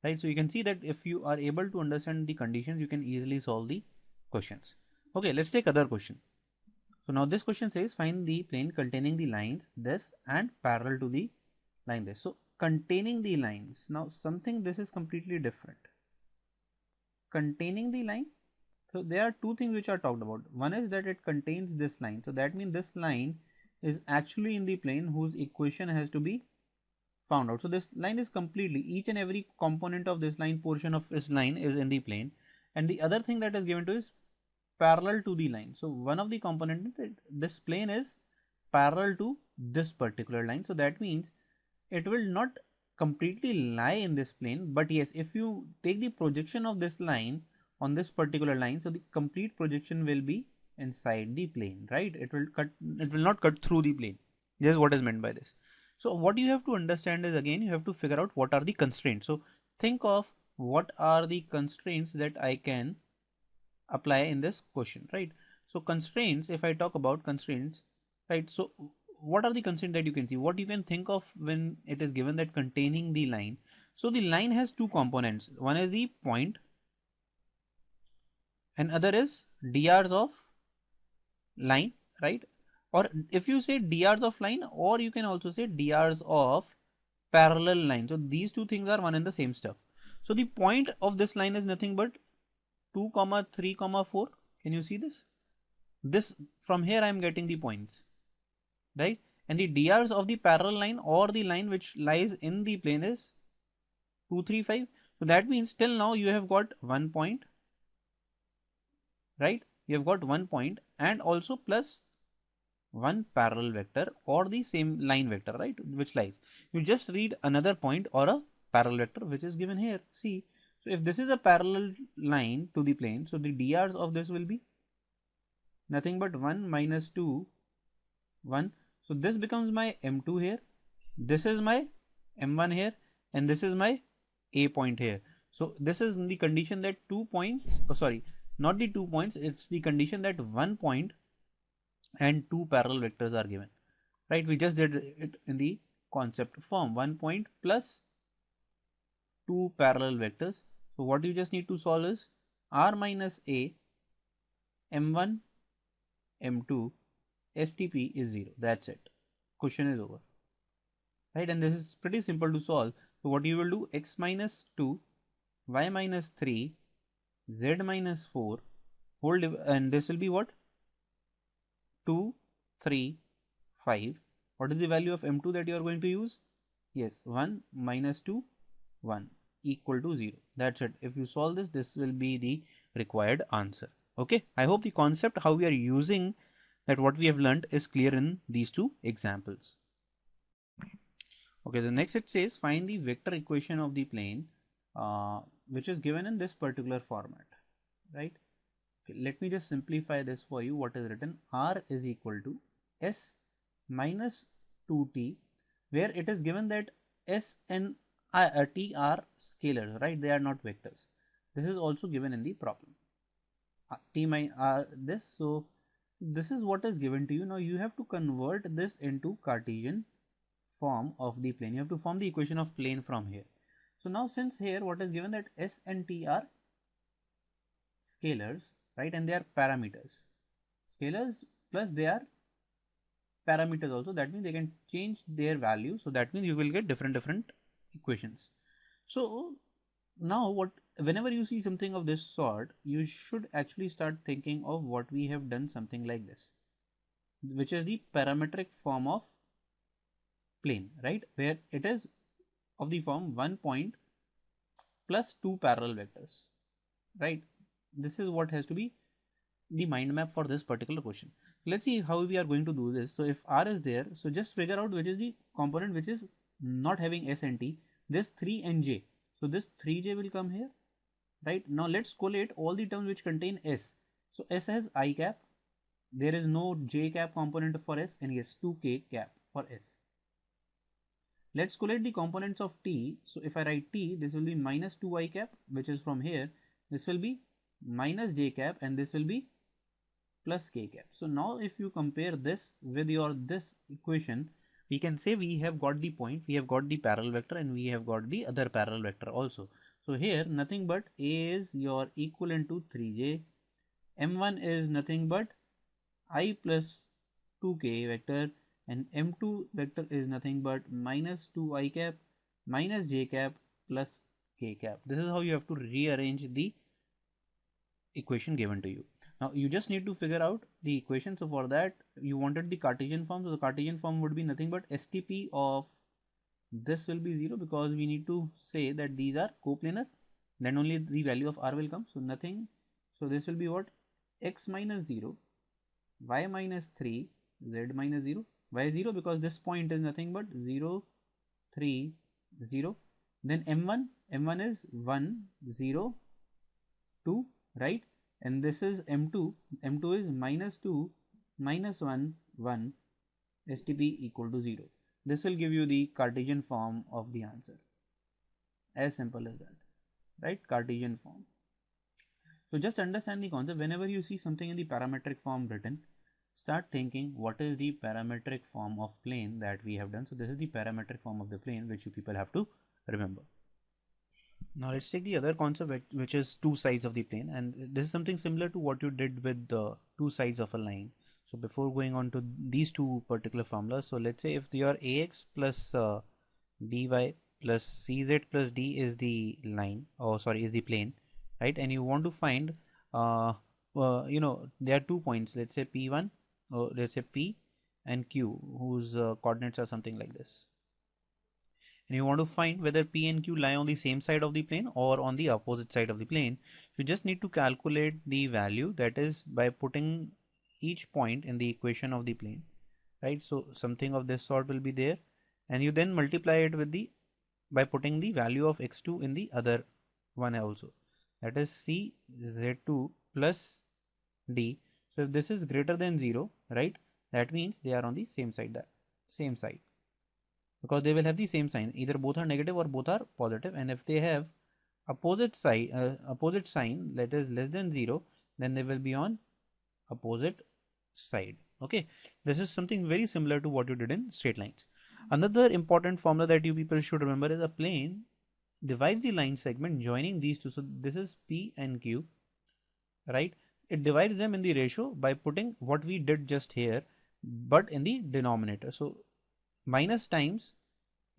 right? So you can see that if you are able to understand the conditions, you can easily solve the questions. Okay, let's take other question. So now this question says, find the plane containing the lines this and parallel to the line this. So containing the lines, now something, this is completely different. Containing the line, so there are two things which are talked about. One is that it contains this line, so that means this line is actually in the plane whose equation has to be found out. So this line is completely, each and every component of this line, portion of this line is in the plane. and the other thing that is given to is parallel to the line. So one of the component, this plane is parallel to this particular line. So that means it will not completely lie in this plane, but yes, if you take the projection of this line on this particular line, so the complete projection will be inside the plane, right? It will not cut through the plane. This is what is meant by this. So what you have to understand is, again, you have to figure out what are the constraints. So think of what are the constraints that I can apply in this question, right? So constraints, if I talk about constraints, right? So what are the constraints that you can see? What you can think of when it is given that containing the line? So the line has two components. One is the point and other is dr's of line, right? Or if you say dr's of line, or you can also say dr's of parallel line. So these two things are one and the same stuff. So the point of this line is nothing but 2, 3, 4. Can you see this? This from here I am getting the points, right? And the dr's of the parallel line or the line which lies in the plane is 2, 3, 5. So that means till now you have got 1 point, right? You have got 1 point and also plus 1 parallel vector or the same line vector, right? Which lies. You just read another point or a parallel vector which is given here. See, so if this is a parallel line to the plane, so the dr's of this will be nothing but 1 minus 2, 1. So this becomes my M2 here. This is my M1 here, and this is my A point here. So this is the condition that 2 points, oh sorry, not the 2 points, it's the condition that 1 point and 2 parallel vectors are given, right? We just did it in the concept form, 1 point plus 2 parallel vectors. So what you just need to solve is R minus A, M1, M2, STP is 0. That's it. Question is over, right? And this is pretty simple to solve. So what you will do, x minus 2, y minus 3, z minus 4, and this will be what? 2, 3, 5. What is the value of M2 that you are going to use? Yes, 1 minus 2, 1 equal to 0. That's it. If you solve this, this will be the required answer. Okay, I hope the concept how we are using that what we have learned is clear in these two examples. Okay, the next it says find the vector equation of the plane which is given in this particular format, right? Okay, let me just simplify this for you. What is written? R is equal to S minus 2t, where it is given that S and t are scalars, right? They are not vectors. This is also given in the problem. T minus this, so this is what is given to you. Now you have to convert this into Cartesian form of the plane. You have to form the equation of plane from here. So now since here what is given that S and T are scalars, right, and they are parameters. Scalars plus they are parameters also. That means they can change their value. So that means you will get different equations. So now whenever you see something of this sort, you should actually start thinking of what we have done, something like this, which is the parametric form of plane, right, where it is of the form 1 point plus 2 parallel vectors, right? This is what has to be the mind map for this particular question. Let's see how we are going to do this. So if R is there, so just figure out which is the component which is not having S and T. This 3 and J. So this 3J will come here, right? Now let's collate all the terms which contain S. So S has I cap. There is no J cap component for S, and yes, 2K cap for S. Let's collate the components of T. So if I write T, this will be minus 2I cap, which is from here. This will be minus J cap, and this will be plus K cap. So now if you compare this with this equation, we can say we have got the point, we have got the parallel vector, and we have got the other parallel vector also. So here nothing but A is your equivalent to 3J, M1 is nothing but I plus 2K vector, and M2 vector is nothing but minus 2I cap minus J cap plus K cap. This is how you have to rearrange the equation given to you. Now you just need to figure out the equation. So for that you wanted the Cartesian form. So the Cartesian form would be nothing but STP of this will be 0, because we need to say that these are coplanar, then only the value of r will come. So nothing. So this will be what? X minus 0, y minus 3, z minus 0. Why 0? Because this point is nothing but 0, 3, 0. Then m1 is 1, 0, 2, right? And this is m2 is minus 2, minus 1, 1, stp equal to 0. This will give you the Cartesian form of the answer. As simple as that, right? Cartesian form. So just understand the concept. Whenever you see something in the parametric form written, start thinking what is the parametric form of plane that we have done. So this is the parametric form of the plane which you people have to remember. Now let's take the other concept which is two sides of the plane, and this is something similar to what you did with the two sides of a line. So before going on to these two particular formulas, so let's say if your ax plus dy plus cz plus d is the line, or sorry, is the plane, right? And you want to find there are 2 points, let's say p1 or let's say p and q, whose coordinates are something like this, and you want to find whether p and q lie on the same side of the plane or on the opposite side of the plane. You just need to calculate the value, that is by putting each point in the equation of the plane, right? So something of this sort will be there, and you then multiply it with the by putting the value of x2 in the other one also, that is c z2 plus d. So if this is greater than 0, right, that means they are on the same side, because they will have the same sign, either both are negative or both are positive. And if they have opposite sign, that is less than 0, then they will be on opposite side. Okay, this is something very similar to what you did in straight lines. Another important formula that you people should remember is a plane divides the line segment joining these two. So this is p and q, right? It divides them in the ratio by putting what we did just here, but in the denominator. So minus times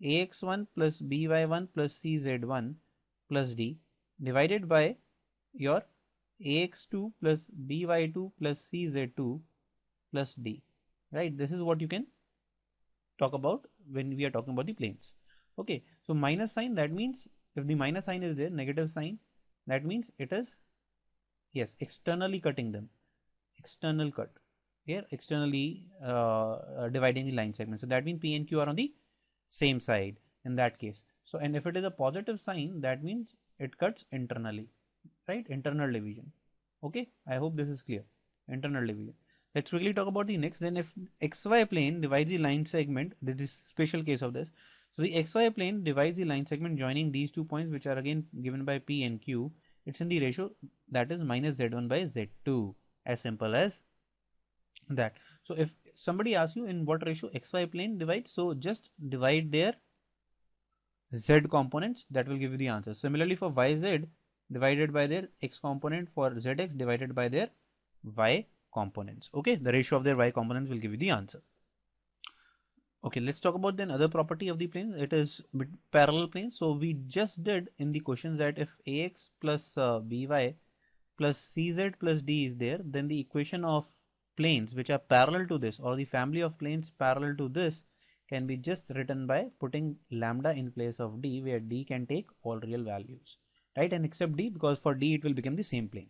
ax1 plus by1 plus cz1 plus d divided by your ax2 plus by2 plus cz2 plus d, right? This is what you can talk about when we are talking about the planes. Okay, so minus sign, that means if the minus sign is there, negative sign, that means it is, yes, externally cutting them, external cut here, externally dividing the line segment. So that means p and q are on the same side in that case. So, and if it is a positive sign, that means it cuts internally, right? Internal division. Okay, I hope this is clear. Internal division. Let's quickly talk about the next. Then if xy plane divides the line segment, this is special case of this. So the xy plane divides the line segment joining these 2 points, which are again given by p and q. It's in the ratio that is minus z1 by z2, as simple as that. So if somebody asks you in what ratio xy plane divides, so just divide their z components, that will give you the answer. Similarly for yz, divided by their x component, for zx divided by their y components. Okay, the ratio of their y components will give you the answer. Okay, let's talk about then other property of the plane. It is parallel plane. So we just did in the questions that if ax plus by plus cz plus d is there, then the equation of planes which are parallel to this, or the family of planes parallel to this, can be just written by putting lambda in place of d, where d can take all real values, right? And except d, because for d it will become the same plane.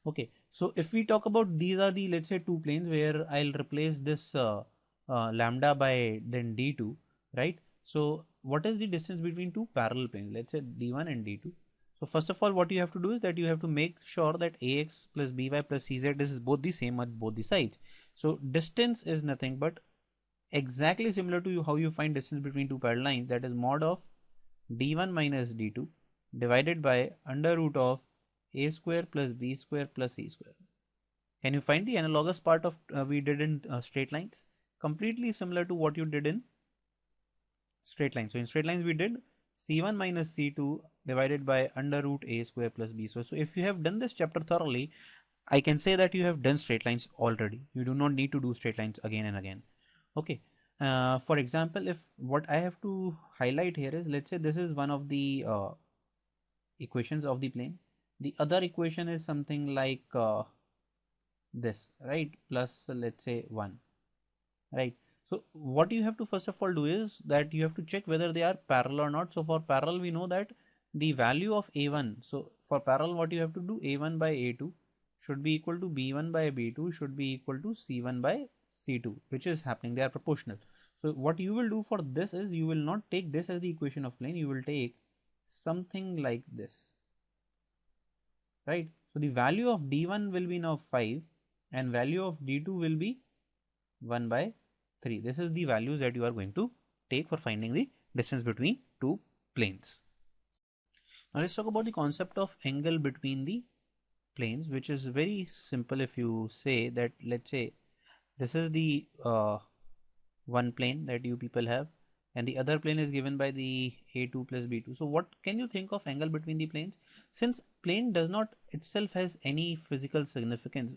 Okay, so if we talk about, these are the, let's say, 2 planes where I'll replace this lambda by then d2, right? So what is the distance between 2 parallel planes, let's say d1 and d2? So first of all, what you have to do is that you have to make sure that ax plus by plus cz is both the same at both the sides. So distance is nothing but exactly similar to how you find distance between 2 parallel lines, that is mod of d1 minus d2 divided by under root of a square plus b square plus c square. Can you find the analogous part of we did in straight lines? Completely similar to what you did in straight lines. So in straight lines we did c1 minus c2 divided by under root a square plus b square. So if you have done this chapter thoroughly, I can say that you have done straight lines already. You do not need to do straight lines again and again. Okay. For example, if what I have to highlight here is, let's say this is one of the equations of the plane. The other equation is something like this, right? Plus let's say 1, right? So what you have to first of all do is that you have to check whether they are parallel or not. So for parallel, we know that the value of a1, so for parallel, what you have to do, A1 by A2 should be equal to B1 by B2 should be equal to C1 by C2, which is happening. They are proportional. So what you will do for this is you will not take this as the equation of plane. You will take something like this, right? So the value of D1 will be now 5 and value of D2 will be 1 by 3. This is the values that you are going to take for finding the distance between two planes. Now let's talk about the concept of angle between the planes, which is very simple. If you say that, let's say this is the one plane that you people have and the other plane is given by the A2 plus B2. So what can you think of angle between the planes? Since plane does not itself has any physical significance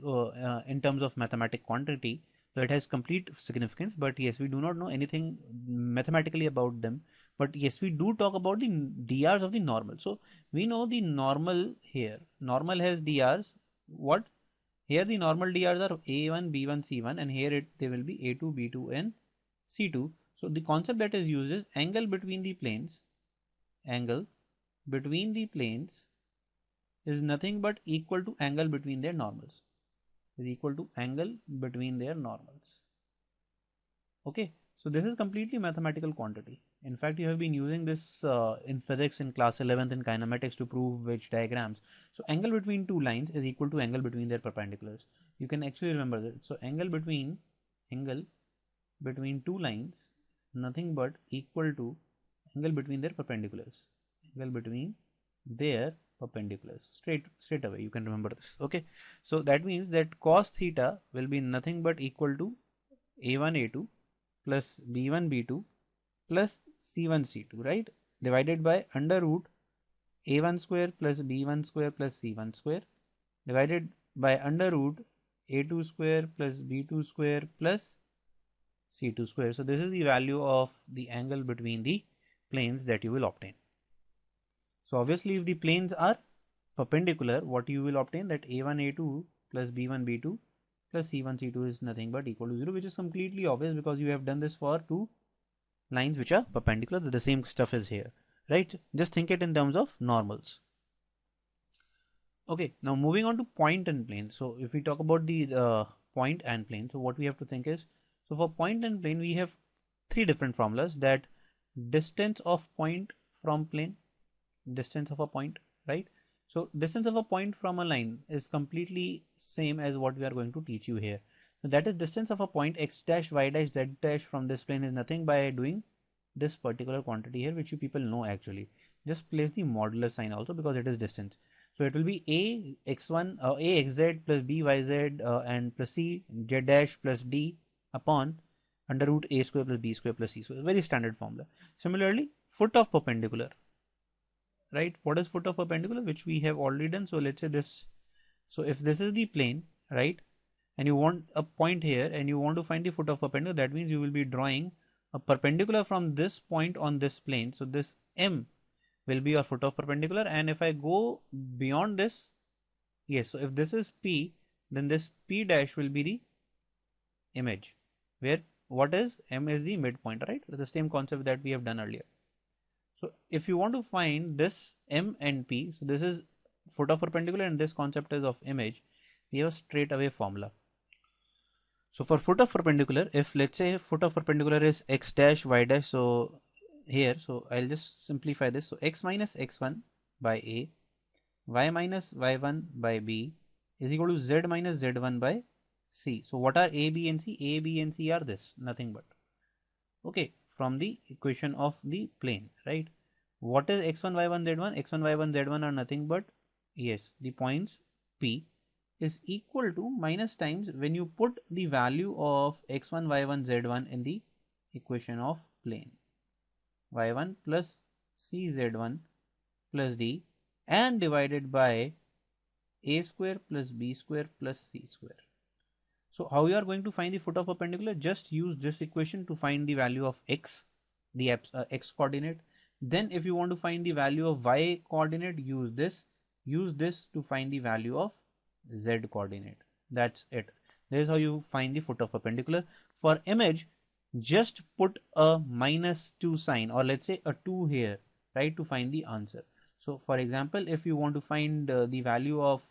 in terms of mathematical quantity, so it has complete significance, but yes, we do not know anything mathematically about them. But yes, we do talk about the drs of the normal. So we know the normal here. Normal has drs. What? Here the normal drs are A1, B1, C1, and here they will be A2, B2, and C2. So the concept that is used is angle between the planes. Angle between the planes is nothing but equal to angle between their normals. Is equal to angle between their normals. Okay, so this is completely mathematical quantity. In fact, you have been using this in physics in class 11th in kinematics to prove which diagrams. So angle between two lines is equal to angle between their perpendiculars. You can actually remember that. So angle between two lines nothing but equal to angle between their perpendiculars. Angle between their perpendiculars. Straight away you can remember this. Okay, so that means that cos theta will be nothing but equal to A1 A2 plus B1 B2 plus C1 C2, right, divided by under root A1 square plus B1 square plus C1 square divided by under root A2 square plus B2 square plus C2 square. So this is the value of the angle between the planes that you will obtain. So obviously if the planes are perpendicular, what you will obtain, that A1 A2 plus B1 B2 plus C1 C2 is nothing but equal to 0, which is completely obvious because you have done this for two lines which are perpendicular. The same stuff is here, right? Just think it in terms of normals. Okay, now moving on to point and plane. So if we talk about the point and plane, so what we have to think is, so for point and plane we have three different formulas, that distance of point from plane, distance of a point, right? So distance of a point from a line is completely same as what we are going to teach you here. So that is distance of a point x dash y dash z dash from this plane is nothing by doing this particular quantity here, which you people know actually. Just place the modular sign also because it is distance. So it will be a x1 a xz plus b yz and plus c z dash plus d upon under root a square plus b square plus c square. Very standard formula. Similarly, foot of perpendicular, right? What is foot of perpendicular, which we have already done? So let's say this. So if this is the plane, right, and you want a point here and you want to find the foot of perpendicular, that means you will be drawing a perpendicular from this point on this plane. So this M will be your foot of perpendicular, and if I go beyond this, yes, so if this is P, then this P dash will be the image, where what is M is the midpoint, right? The same concept that we have done earlier. So if you want to find this M and P, so this is foot of perpendicular and this concept is of image, we have a straight away formula. So for foot of perpendicular, if let's say foot of perpendicular is x dash y dash, so here, so I'll just simplify this. So x minus x1 by a, y minus y1 by b is equal to z minus z1 by c. So what are a, b and c? A, b and c are this, nothing but, okay, from the equation of the plane, right? What is x1 y1 z1? x1 y1 z1 are nothing but, yes, the points P is equal to minus times when you put the value of x1 y1 z1 in the equation of plane, y1 plus c z1 plus d, and divided by a square plus b square plus c square. So how you are going to find the foot of perpendicular? Just use this equation to find the value of x, the x coordinate. Then if you want to find the value of y coordinate, use this to find the value of z coordinate. That's it. This is how you find the foot of perpendicular. For image, just put a -2 sign, or let's say a 2 here, right, to find the answer. So for example, if you want to find the value of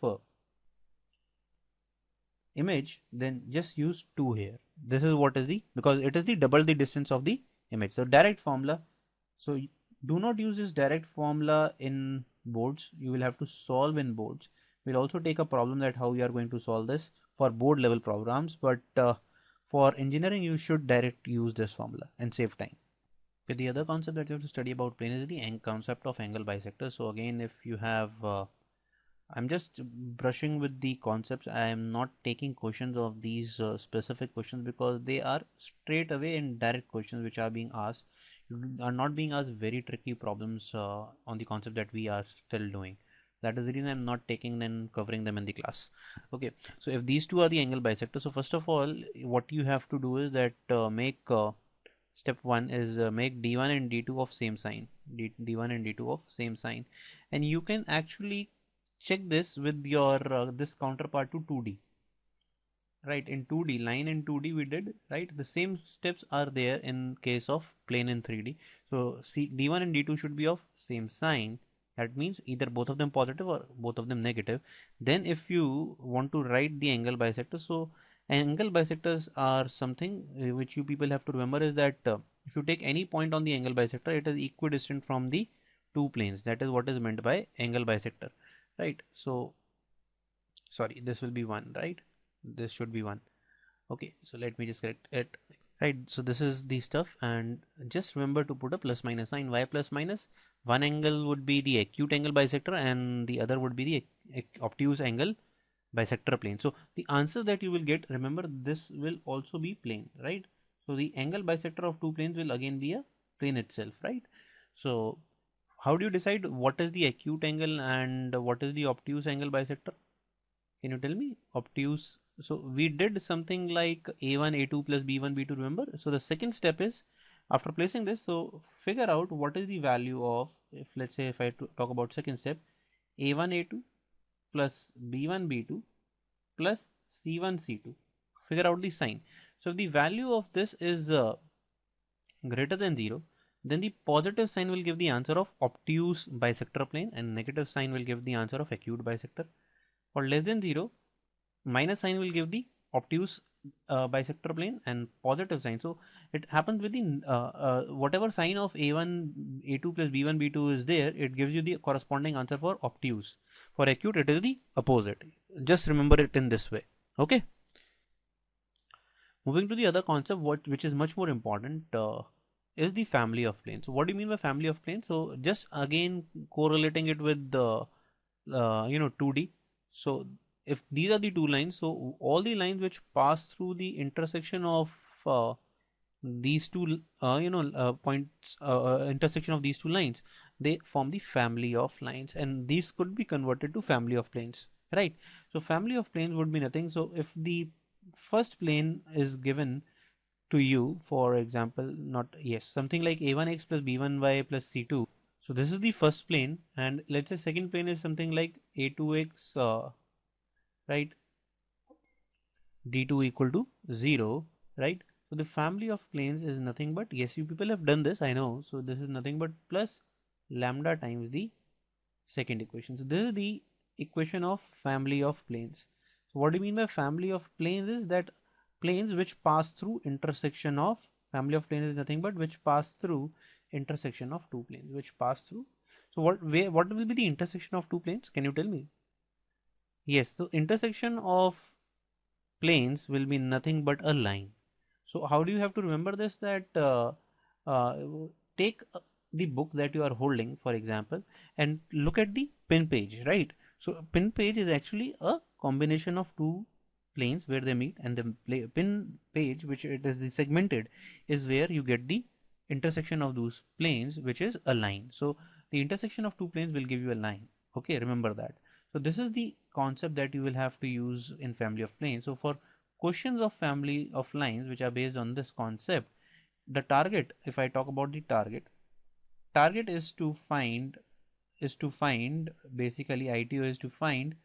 image, then just use 2 here. This is what is the, because it is the double the distance of the image. So direct formula. So do not use this direct formula in boards. You will have to solve in boards. We'll also take a problem that how you are going to solve this for board level programs, but for engineering you should direct use this formula and save time. Okay, the other concept that you have to study about plane is the concept of angle bisector. So again, if you have I'm just brushing with the concepts. I am not taking questions of these specific questions because they are straight away and direct questions which are being asked. You are not being asked very tricky problems on the concept that we are still doing. That is the reason I'm not taking and covering them in the class. Okay, so if these two are the angle bisectors, so first of all, what you have to do is that make step 1 is make d1 and d2 of same sign, d1 and d2 of same sign, and you can actually check this with your this counterpart to 2D, right? In 2D line in 2D we did, right? The same steps are there in case of plane in 3D. So see, d1 and d2 should be of same sign. That means either both of them positive or both of them negative. Then if you want to write the angle bisector, so angle bisectors are something which you people have to remember is that if you take any point on the angle bisector, it is equidistant from the two planes. That is what is meant by angle bisector, right? So sorry, this will be 1, right? This should be 1. Okay, so let me just correct it, right? So this is the stuff, and just remember to put a plus minus sign. Why plus minus? One angle would be the acute angle bisector and the other would be the obtuse angle bisector plane. So the answer that you will get, remember, this will also be plane, right? So the angle bisector of two planes will again be a plane itself, right? So how do you decide what is the acute angle and what is the obtuse angle bisector? Can you tell me? Obtuse. So we did something like a1 a2 plus b1 b2, remember? So the second step is, after placing this, so figure out what is the value of, if let's say if I talk about second step, a1 a2 plus b1 b2 plus c1 c2. Figure out the sign. So if the value of this is greater than 0, then the positive sign will give the answer of obtuse bisector plane and negative sign will give the answer of acute bisector. For less than 0, minus sign will give the obtuse bisector plane and positive sign. So it happens with the whatever sign of a1 a2 plus b1 b2 is there, it gives you the corresponding answer for obtuse. For acute it is the opposite. Just remember it in this way. Okay, moving to the other concept, which is much more important, is the family of planes. So what do you mean by family of planes? So just again correlating it with the 2D. So if these are the two lines, so all the lines which pass through the intersection of these two points, intersection of these two lines, they form the family of lines, and these could be converted to family of planes, right? So family of planes would be nothing. So if the first plane is given to you, for example, not yes, something like a1x plus b1y plus c2. So this is the first plane, and let's say second plane is something like a2x, right, d2 equal to 0, right? So the family of planes is nothing but, yes, you people have done this, I know. So this is nothing but plus lambda times the second equation. So this is the equation of family of planes. So what do you mean by family of planes is that planes which pass through intersection of, family of planes is nothing but which pass through intersection of two planes, which pass through. So what will be the intersection of two planes? Can you tell me? Yes, so intersection of planes will be nothing but a line. So how do you have to remember this? That uh, take the book that you are holding, for example, and look at the pin page, right? So pin page is actually a combination of two planes where they meet, and the pin page, which it is the segmented, is where you get the intersection of those planes, which is a line. So the intersection of two planes will give you a line. Okay, remember that. So this is the concept that you will have to use in family of planes. So for questions of family of lines which are based on this concept, the target, if I talk about the target is to find basically ITO is to find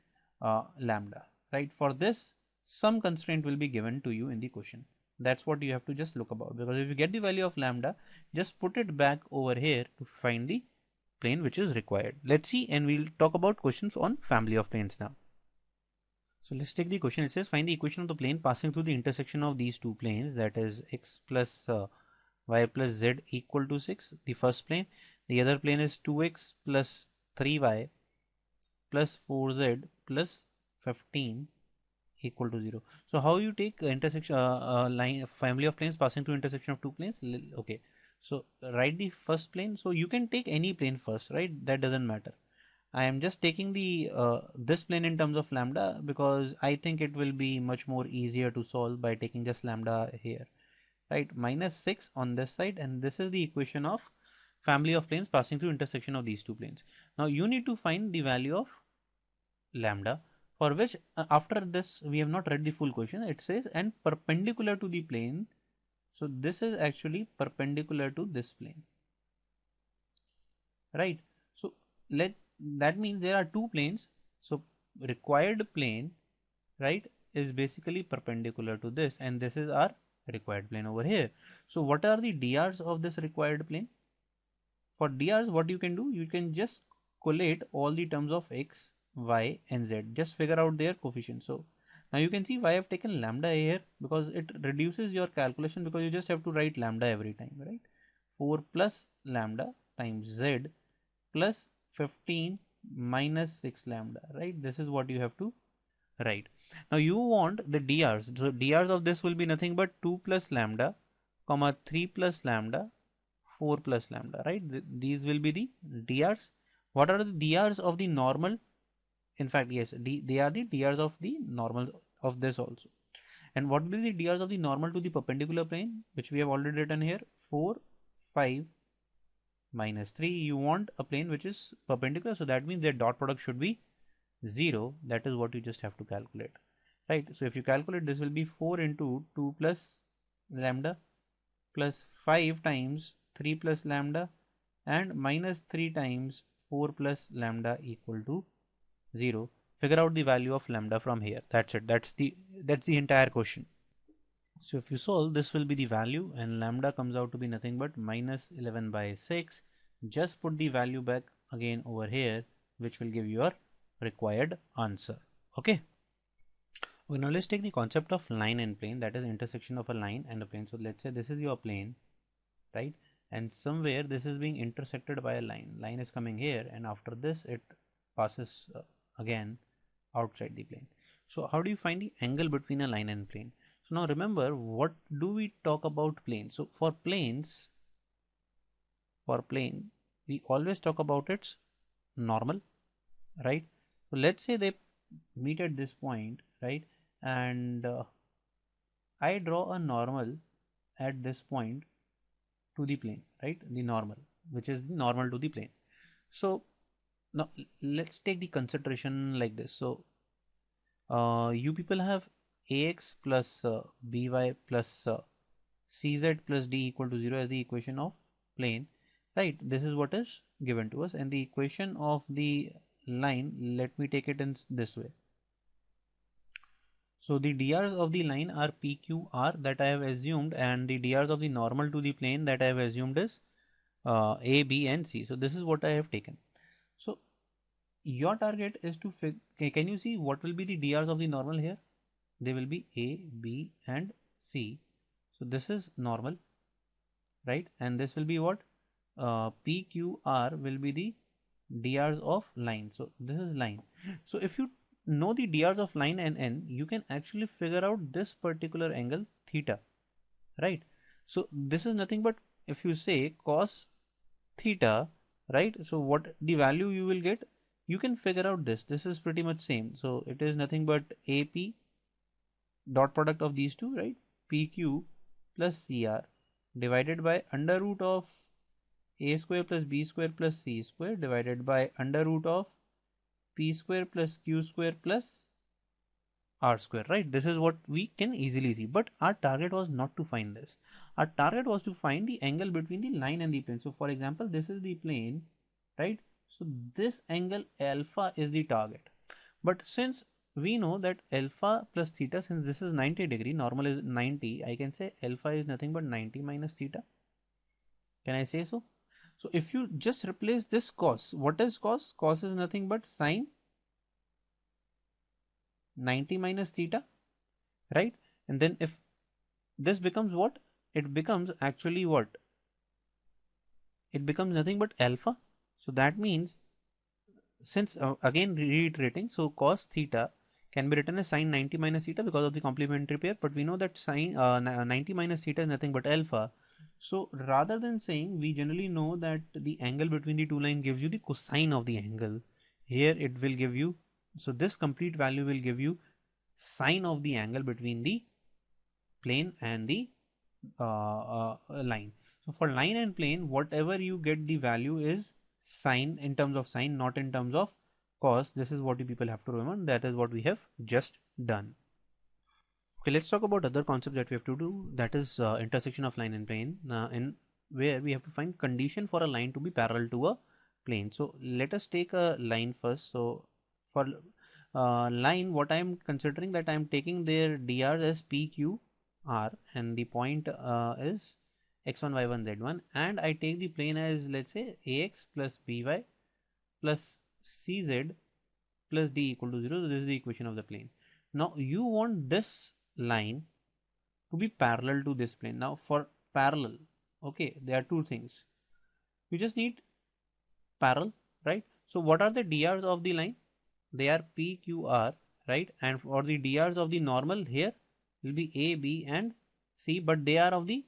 lambda, right? For this, some constraint will be given to you in the question. That's what you have to just look about, because if you get the value of lambda, just put it back over here to find the plane which is required. Let's see, and we'll talk about questions on family of planes now. So let's take the question. It says find the equation of the plane passing through the intersection of these two planes, that is x plus y plus z equal to 6, the first plane. The other plane is 2x plus 3y plus 4z plus 15 equal to 0. So how you take intersection line family of planes passing through intersection of two planes? Okay, so write the first plane. So you can take any plane first, right? That doesn't matter. I am just taking the this plane in terms of lambda because I think it will be much more easier to solve by taking just lambda here, right? Minus 6 on this side, and this is the equation of family of planes passing through intersection of these two planes. Now you need to find the value of lambda, for which after this we have not read the full question. It says and perpendicular to the plane. So this is actually perpendicular to this plane, right? So that means there are two planes. So required plane, right, is basically perpendicular to this, and this is our required plane over here. So what are the drs of this required plane? For drs, what you can do, you can just collate all the terms of x, y and z, just figure out their coefficients. So now you can see why I've taken lambda here, because it reduces your calculation, because you just have to write lambda every time, right? 4 plus lambda times z plus 15 minus 6 lambda, right? This is what you have to write. Now you want the drs. So drs of this will be nothing but 2 plus lambda comma 3 plus lambda 4 plus lambda, right? These will be the drs. What are the drs of the normal? In fact, yes, they are the drs of the normal of this also. And what will be the drs of the normal to the perpendicular plane, which we have already written here? 4, 5 minus 3. You want a plane which is perpendicular, so that means their dot product should be 0. That is what you just have to calculate, right? So if you calculate, this will be 4 into 2 plus lambda plus 5 times 3 plus lambda and minus 3 times 4 plus lambda equal to 0. Figure out the value of lambda from here. That's it. That's the entire question. So if you solve, this will be the value, and lambda comes out to be nothing but minus 11 by 6. Just put the value back again over here, which will give you your required answer. Okay. Okay, now let's take the concept of line and plane, that is intersection of a line and a plane. So let's say this is your plane, right? And somewhere this is being intersected by a line. Line is coming here, and after this it passes again outside the plane. So how do you find the angle between a line and plane? So now remember, what do we talk about planes? So for plane we always talk about its normal, right? So let's say they meet at this point, right? And I draw a normal at this point to the plane, right? The normal, which is the normal to the plane. So now let's take the consideration like this. So you people have ax plus by plus cz plus d equal to 0 as the equation of plane, right? This is what is given to us, and the equation of the line, let me take it in this way. So the drs of the line are pqr that I have assumed, and the drs of the normal to the plane that I have assumed is a, b and c. So this is what I have taken. So your target is to can you see what will be the drs of the normal here? They will be a, b and c. So this is normal, right? And this will be what? PQR will be the drs of line. So this is line. So if you know the drs of line and n, you can actually figure out this particular angle theta, right? So this is nothing but, if you say cos theta, right? So what the value you will get, you can figure out this. This is pretty much same. So it is nothing but AP dot product of these two, right? PQ plus CR divided by under root of a square plus b square plus c square divided by under root of p square plus q square plus r square, right? This is what we can easily see, but our target was not to find this. Our target was to find the angle between the line and the plane. So for example, this is the plane, right? So this angle alpha is the target, but since we know that alpha plus theta, since this is 90 degree, normal is 90, I can say alpha is nothing but 90 minus theta. Can I say so? So So if you just replace this cos, what is cos? Cos is nothing but sine 90 minus theta, right? And then if this becomes what? It becomes actually what? It becomes nothing but alpha. So that means, since again reiterating, so cos theta can be written as sine 90 minus theta because of the complementary pair, but we know that sine 90 minus theta is nothing but alpha. So rather than saying, we generally know that the angle between the two lines gives you the cosine of the angle. Here it will give you, so this complete value will give you sine of the angle between the plane and the line. So for line and plane, whatever you get the value is sine in terms of sine, not in terms of cos. This is what you people have to remember. That is what we have just done. Okay, let's talk about other concepts that we have to do. That is intersection of line and plane, in where we have to find condition for a line to be parallel to a plane. So let us take a line first. So for line, what I am considering, that I am taking their dr as p, q, r, and the point is x1, y1, z1, and I take the plane as, let's say, ax plus by plus cz plus d equal to 0. So this is the equation of the plane. Now you want this line to be parallel to this plane. Now for parallel, okay, there are two things. You just need parallel, right? So what are the drs of the line? They are p, q, r, right? And for the drs of the normal, here will be a, b, and c, but they are of the,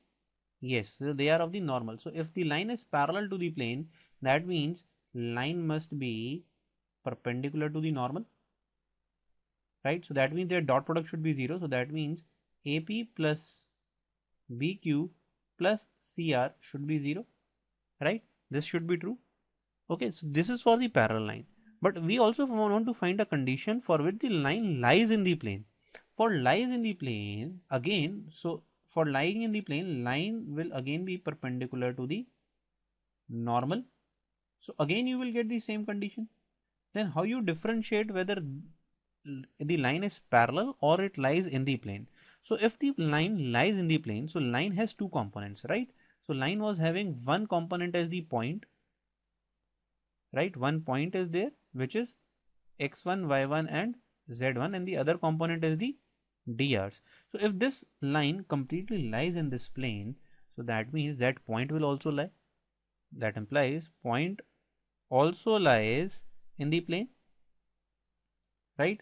yes, so they are of the normal. So if the line is parallel to the plane, that means line must be perpendicular to the normal, right? So that means their dot product should be 0. So that means AP plus BQ plus CR should be 0, right? This should be true. Okay, so this is for the parallel line. But we also want to find a condition for which the line lies in the plane. For lies in the plane, again, so for lying in the plane, line will again be perpendicular to the normal. So again you will get the same condition. Then how you differentiate whether the line is parallel or it lies in the plane? So if the line lies in the plane, so line has two components, right? So line was having one component as the point, right? One point is there, which is x1, y1, and z1, and the other component is the drs. So if this line completely lies in this plane, so that means that point will also lie. That implies point also lies in the plane, right?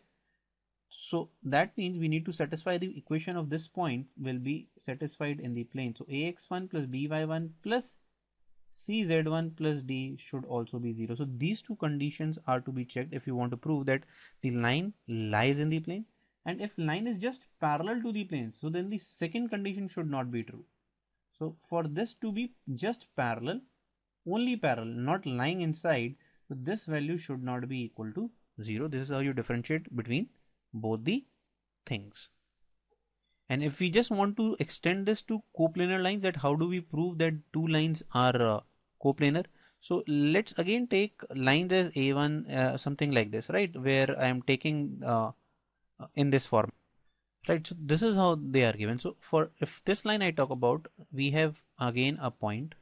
So that means we need to satisfy the equation of this point will be satisfied in the plane. So ax1 plus by1 plus cz1 plus d should also be 0. So these two conditions are to be checked if you want to prove that the line lies in the plane. And if line is just parallel to the plane, so then the second condition should not be true. So for this to be just parallel, only parallel, not lying inside, so this value should not be equal to 0. This is how you differentiate between both the things. And if we just want to extend this to coplanar lines, that how do we prove that two lines are coplanar? So let's again take lines as a1, something like this, right, where I am taking in this form, right? So this is how they are given. So for if this line I talk about, we have again a point,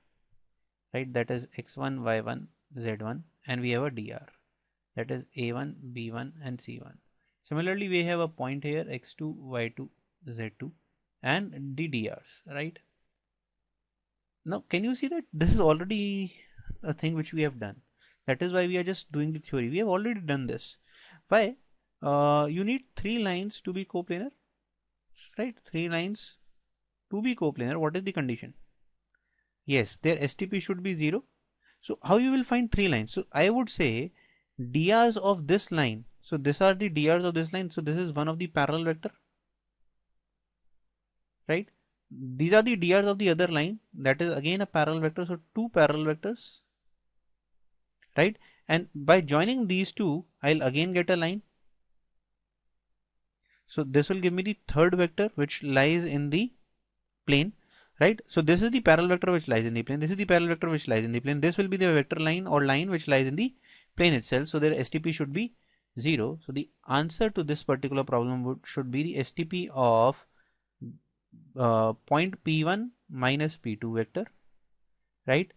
right, that is x1, y1, z1, and we have a dr, that is a1, b1, and c1. Similarly, we have a point here x2, y2, z2, and the drs, right? Now can you see that this is already a thing which we have done? That is why we are just doing the theory. We have already done this. Why? You need three lines to be coplanar, right? Three lines to be coplanar. What is the condition? Yes, their STP should be 0. So how you will find three lines? So I would say drs of this line. So these are the drs of this line. So this is one of the parallel vector, right? These are the drs of the other line. That is again a parallel vector. So two parallel vectors, right? And by joining these two, I'll again get a line. So this will give me the third vector which lies in the plane, right? So this is the parallel vector which lies in the plane. This is the parallel vector which lies in the plane. This will be the vector line or line which lies in the plane itself. So their STP should be 0. So the answer to this particular problem should be the STP of point P1 minus P2 vector, right?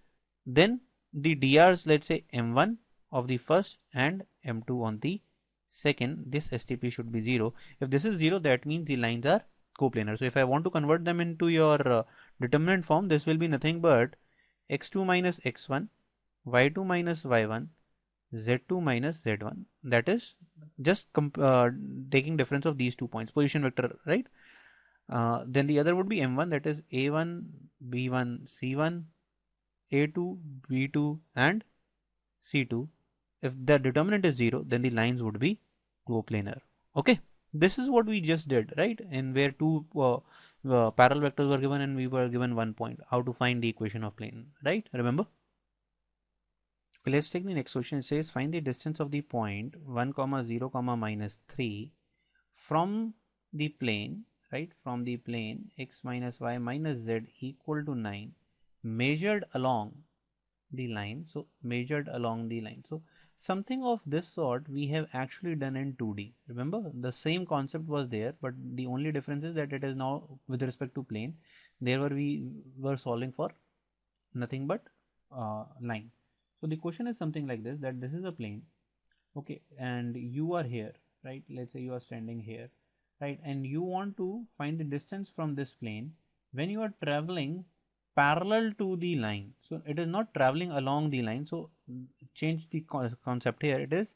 Then the DRs, let's say M1 of the first and M2 on the second, this STP should be 0. If this is 0, that means the lines are coplanar. So if I want to convert them into your determinant form, this will be nothing but x2 minus x1, y2 minus y1, z2 minus z1. That is just taking difference of these 2 points, position vector, right? Then the other would be M1, that is A1, B1, C1, A2, B2 and C2. If the determinant is 0, then the lines would be coplanar. Okay, this is what we just did, right? And where two parallel vectors were given and we were given 1 point. How to find the equation of plane, right? Remember? Okay, let's take the next question. It says find the distance of the point 1 comma 0 comma minus 3 from the plane, right? From the plane x minus y minus z equal to 9 measured along the line. So measured along the line. So something of this sort we have actually done in 2D. Remember, the same concept was there, but the only difference is that it is now with respect to plane. There were we were solving for nothing but line. So the question is something like this, that this is a plane, okay, and you are here, right? Let's say you are standing here, right, and you want to find the distance from this plane when you are traveling parallel to the line. So it is not traveling along the line. So change the concept here. It is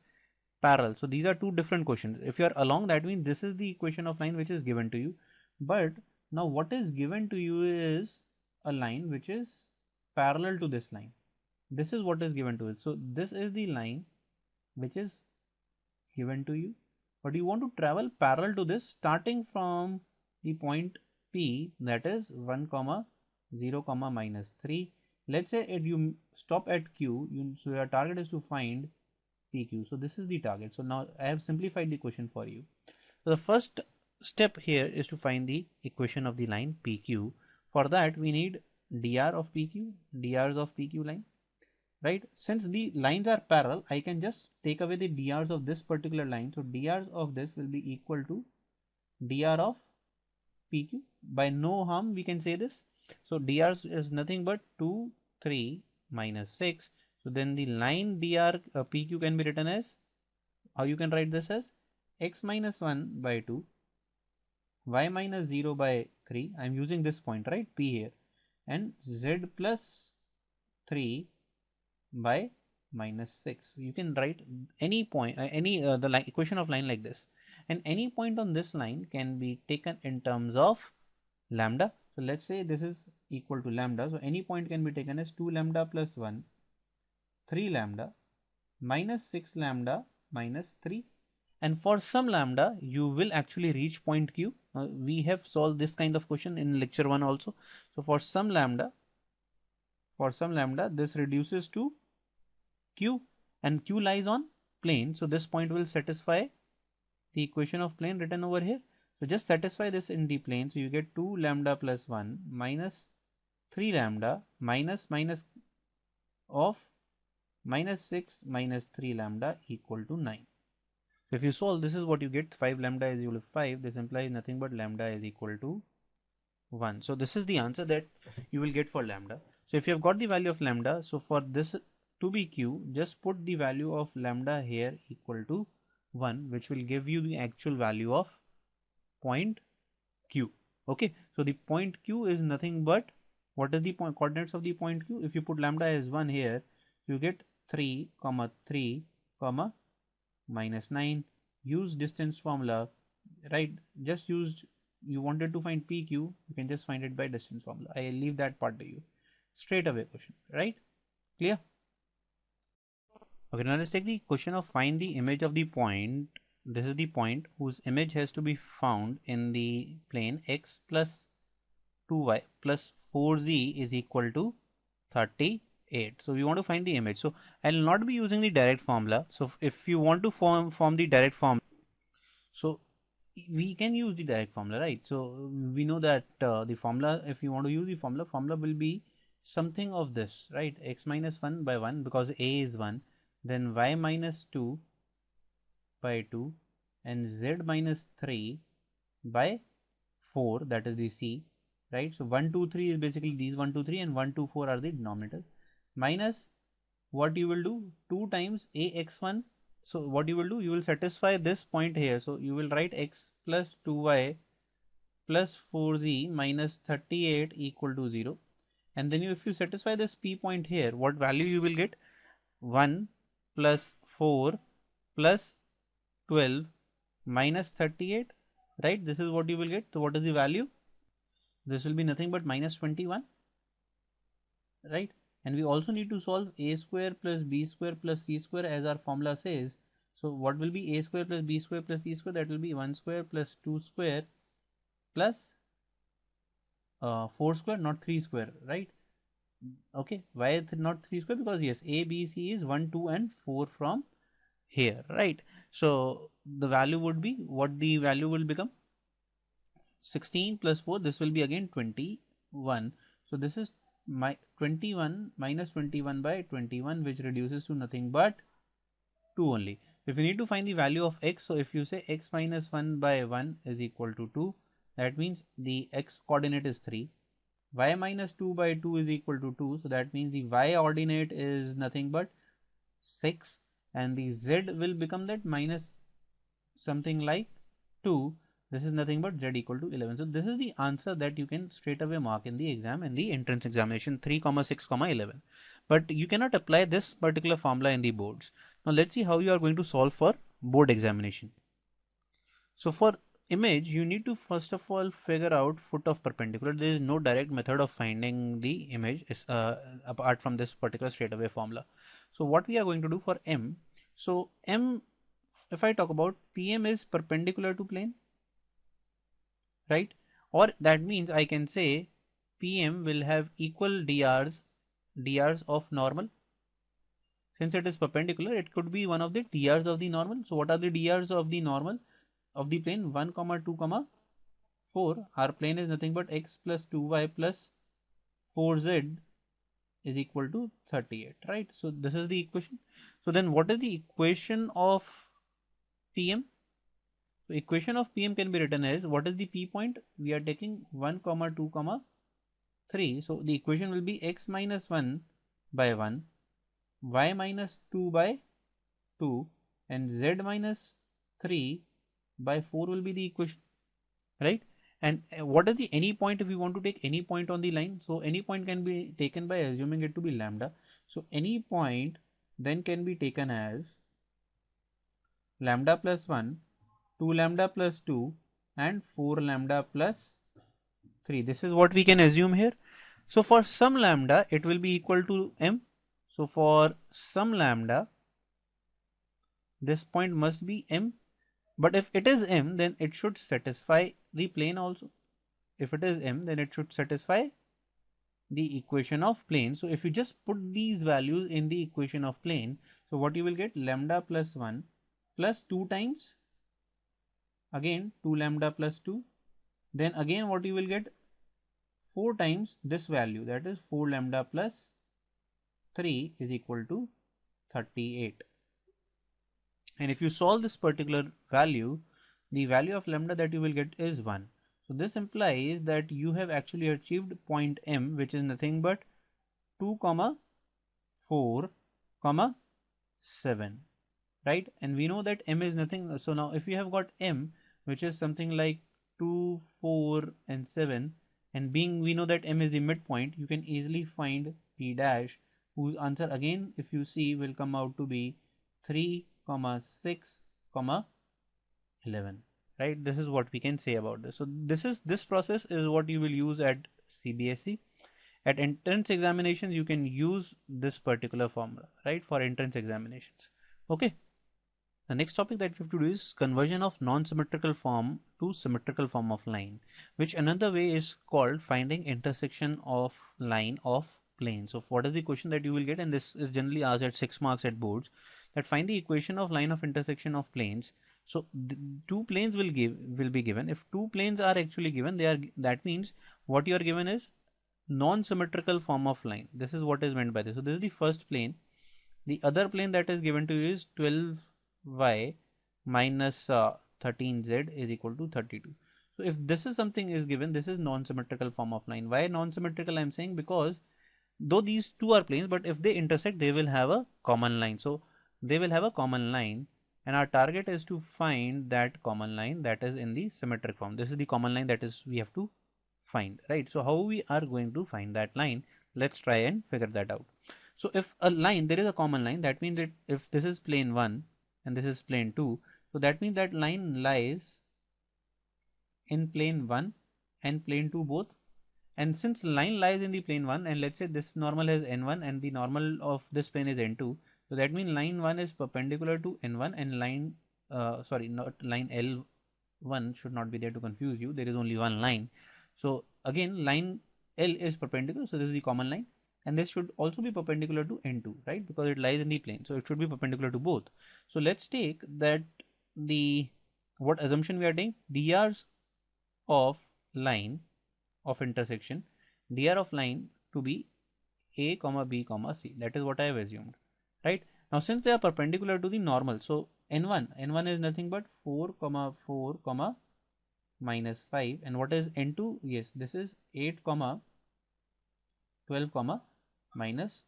parallel. So these are two different questions. If you are along, that means this is the equation of line which is given to you. But now what is given to you is a line which is parallel to this line. This is what is given to it. So this is the line which is given to you, but you want to travel parallel to this starting from the point P, that is 1 comma 0 comma minus 3. Let's say if you stop at Q, so your target is to find PQ. So this is the target. So now I have simplified the question for you. So the first step here is to find the equation of the line PQ. For that we need dr of PQ, drs of PQ line, right? Since the lines are parallel, I can just take away the drs of this particular line. So drs of this will be equal to dr of PQ. By no harm we can say this. So dr is nothing but 2, 3 minus 6. So then the line dr PQ can be written as, how you can write this as, x minus 1 by 2, y minus 0 by 3. I am using this point, right, P here, and z plus 3 by minus 6. You can write any point, the line, equation of line like this, and any point on this line can be taken in terms of lambda. So let's say this is equal to lambda. So any point can be taken as 2 lambda plus 1, 3 lambda, minus 6 lambda, minus 3. And for some lambda, you will actually reach point Q. We have solved this kind of question in lecture 1 also. So for some lambda, this reduces to Q, and Q lies on plane. So this point will satisfy the equation of plane written over here. So just satisfy this in the plane. So you get 2 lambda plus 1 minus 3 lambda minus of minus 6 minus 3 lambda equal to 9. So if you solve, this is what you get. 5 lambda is equal to 5. This implies nothing but lambda is equal to 1. So this is the answer that you will get for lambda. So if you have got the value of lambda, so for this to be Q, just put the value of lambda here equal to 1, which will give you the actual value of point Q. Okay, so the point Q is nothing but, what is the point coordinates of the point Q? If you put lambda as 1 here, you get 3 comma 3 comma minus 9. Use distance formula, right? Just used, you wanted to find PQ, you can just find it by distance formula. I leave that part to you. Straight away question, right? Clear? Okay, now let's take the question of find the image of the point. This is the point whose image has to be found in the plane x plus 2y plus 4z is equal to 38. So we want to find the image. So I will not be using the direct formula. So if you want to form the direct formula, so we can use the direct formula, right? So we know that the formula, if you want to use the formula will be something of this, right? X minus 1 by 1, because a is 1, then y minus 2 by 2, and z minus 3 by 4, that is the c, right? So 1 2 3 is basically these 1 2 3, and 1 2 4 are the denominators, minus what you will do, 2 times ax1. So what you will do, you will satisfy this point here. So you will write x plus 2y plus 4z minus 38 equal to 0. And then if you satisfy this p point here, what value you will get? 1 plus 4 plus 12 minus 38, right? This is what you will get. So what is the value? This will be nothing but minus 21, right? And we also need to solve a square plus b square plus c square as our formula says. So what will be a square plus b square plus c square? That will be 1 square plus 2 square plus 4 square, not 3 square, right? Okay, why not 3 square? Because yes, a, b, c is 1, 2 and 4 from here, right? So the value would be, what the value will become? 16 plus 4, this will be again 21. So this is my 21 minus 21 by 21, which reduces to nothing but 2 only. If you need to find the value of x, so if you say x minus 1 by 1 is equal to 2, that means the x coordinate is 3. Y minus 2 by 2 is equal to 2, so that means the y ordinate is nothing but 6, and the z will become that minus something like 2. This is nothing but z equal to 11. So this is the answer that you can straight away mark in the exam, in the entrance examination, 3, 6, 11. But you cannot apply this particular formula in the boards. Now let's see how you are going to solve for board examination. So for image, you need to first of all figure out foot of perpendicular. There is no direct method of finding the image apart from this particular straight away formula. So what we are going to do for m, so m, if I talk about PM is perpendicular to plane, right? Or that means I can say PM will have equal drs of normal. Since it is perpendicular, it could be one of the drs of the normal. So what are the drs of the normal of the plane? 1, 2, 4. Our plane is nothing but x plus 2y plus 4z is equal to 38, right? So this is the equation. So then what is the equation of PM? So equation of PM can be written as, what is the P point? We are taking 1, 2, 3. So the equation will be x minus 1 by 1, y minus 2 by 2, and z minus 3 by 4 will be the equation, right? And what is the any point if we want to take any point on the line? So any point can be taken by assuming it to be lambda. So any point then can be taken as lambda plus 1, 2 lambda plus 2 and 4 lambda plus 3. This is what we can assume here. So for some lambda it will be equal to m. So for some lambda this point must be m. But if it is m, then it should satisfy the plane also. If it is m, then it should satisfy the equation of plane. So if you just put these values in the equation of plane, so what you will get? Lambda plus 1 plus 2 times, again 2 lambda plus 2. Then again what you will get? 4 times this value, that is 4 lambda plus 3 is equal to 38. And if you solve this particular value, the value of lambda that you will get is 1. So this implies that you have actually achieved point M, which is nothing but 2, 4, 7, right? And we know that M is nothing. So now if you have got M, which is something like 2, 4 and 7, and being we know that M is the midpoint, you can easily find P dash, whose answer again if you see will come out to be 3, 6, 11, right? This is what we can say about this. So this process is what you will use at CBSE. At entrance examinations you can use this particular formula, right, for entrance examinations. Okay, the next topic that we have to do is conversion of non-symmetrical form to symmetrical form of line, which another way is called finding intersection of line of plane. So what is the question that you will get, and this is generally asked at 6 marks at boards, that find the equation of line of intersection of planes. So two planes will be given. If two planes are actually given, that means what you are given is non-symmetrical form of line. This is what is meant by this. So this is the first plane. The other plane that is given to you is 12y minus 13z is equal to 32. So if this is something is given, this is non-symmetrical form of line. Why non-symmetrical? I'm saying because though these two are planes, but if they intersect, they will have a common line. So they will have a common line, and our target is to find that common line that is in the symmetric form. This is the common line that is we have to find, right? So how we are going to find that line? Let's try and figure that out. So if a line, there is a common line, that means that if this is plane 1 and this is plane 2, so that means that line lies in plane 1 and plane 2 both. And since line lies in the plane 1, and let's say this normal is n1 and the normal of this plane is n2, so that means line 1 is perpendicular to n1, and line sorry, not line L1 should not be there to confuse you, there is only one line. So again, line L is perpendicular, so this is the common line, and this should also be perpendicular to n2, right, because it lies in the plane, so it should be perpendicular to both. So let's take that the what assumption we are taking, dr's of line of intersection, dr of line to be a comma b comma c. That is what I have assumed, right? Now since they are perpendicular to the normal, so n1 is nothing but 4 comma 4 comma minus 5, and what is n2? Yes, this is 8 comma 12 comma minus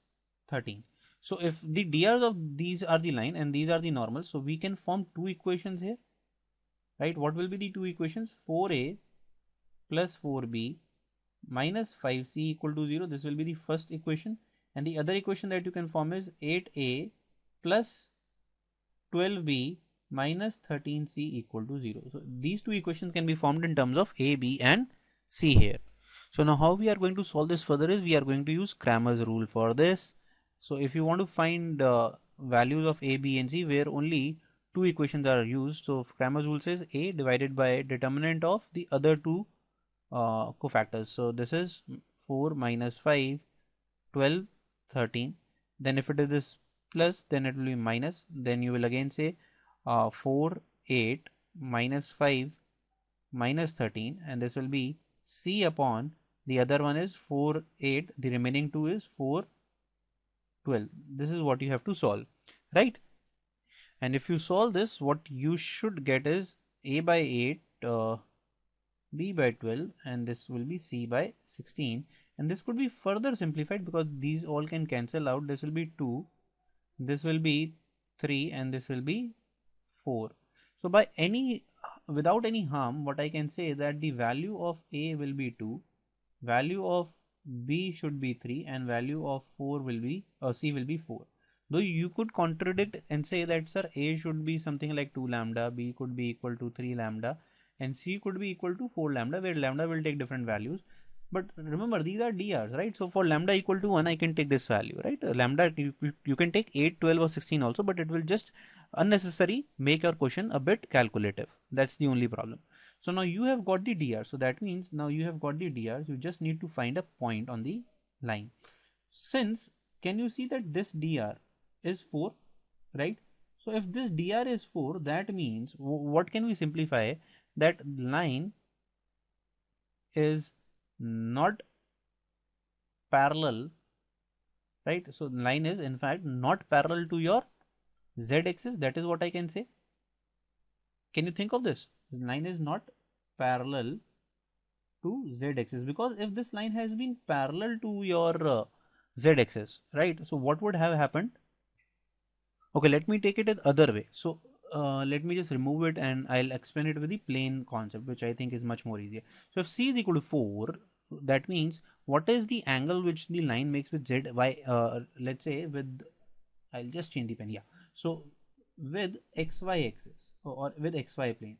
13. So if the drs of these are the line and these are the normal, so we can form two equations here, right? What will be the two equations? 4a plus 4b minus 5c equal to 0. This will be the first equation, and the other equation that you can form is 8a plus 12b minus 13c equal to 0. So these two equations can be formed in terms of a, b and c here. So now how we are going to solve this further is we are going to use Cramer's rule for this. So if you want to find values of a, b and c where only two equations are used, so Cramer's rule says a divided by determinant of the other two cofactors. So this is 4 minus 5, 12, 13. Then if it is this plus, then it will be minus. Then you will again say 4, 8 minus 5 minus 13, and this will be c upon the other one is 4, 8. The remaining two is 4, 12. This is what you have to solve, right? And if you solve this, what you should get is a by 8, b by 12, and this will be c by 16, and this could be further simplified because these all can cancel out. This will be 2, this will be 3, and this will be 4. So by without any harm, what I can say is that the value of a will be 2, value of b should be 3, and value of 4 will be c will be 4. Though you could contradict and say that sir, a should be something like 2 lambda, b could be equal to 3 lambda, and c could be equal to 4 lambda, where lambda will take different values. But remember, these are drs, right? So for lambda equal to 1, I can take this value, right? Lambda, you can take 8, 12 or 16 also, but it will just unnecessary make your question a bit calculative. That's the only problem. So now you have got the dr, so that means now you have got the drs, you just need to find a point on the line. Since, can you see that this dr is 4, right? So if this dr is 4, that means what can we simplify? That line is not parallel, right? So line is in fact not parallel to your z-axis. That is what I can say. Can you think of this? Line is not parallel to z-axis, because if this line has been parallel to your z-axis, right? So what would have happened? Okay, let me take it the other way. So let me just remove it and I'll explain it with the plane concept, which I think is much more easier. So if c is equal to 4, that means what is the angle which the line makes with z by let's say with, I'll just change the pen, yeah. So with xy axis or with xy plane,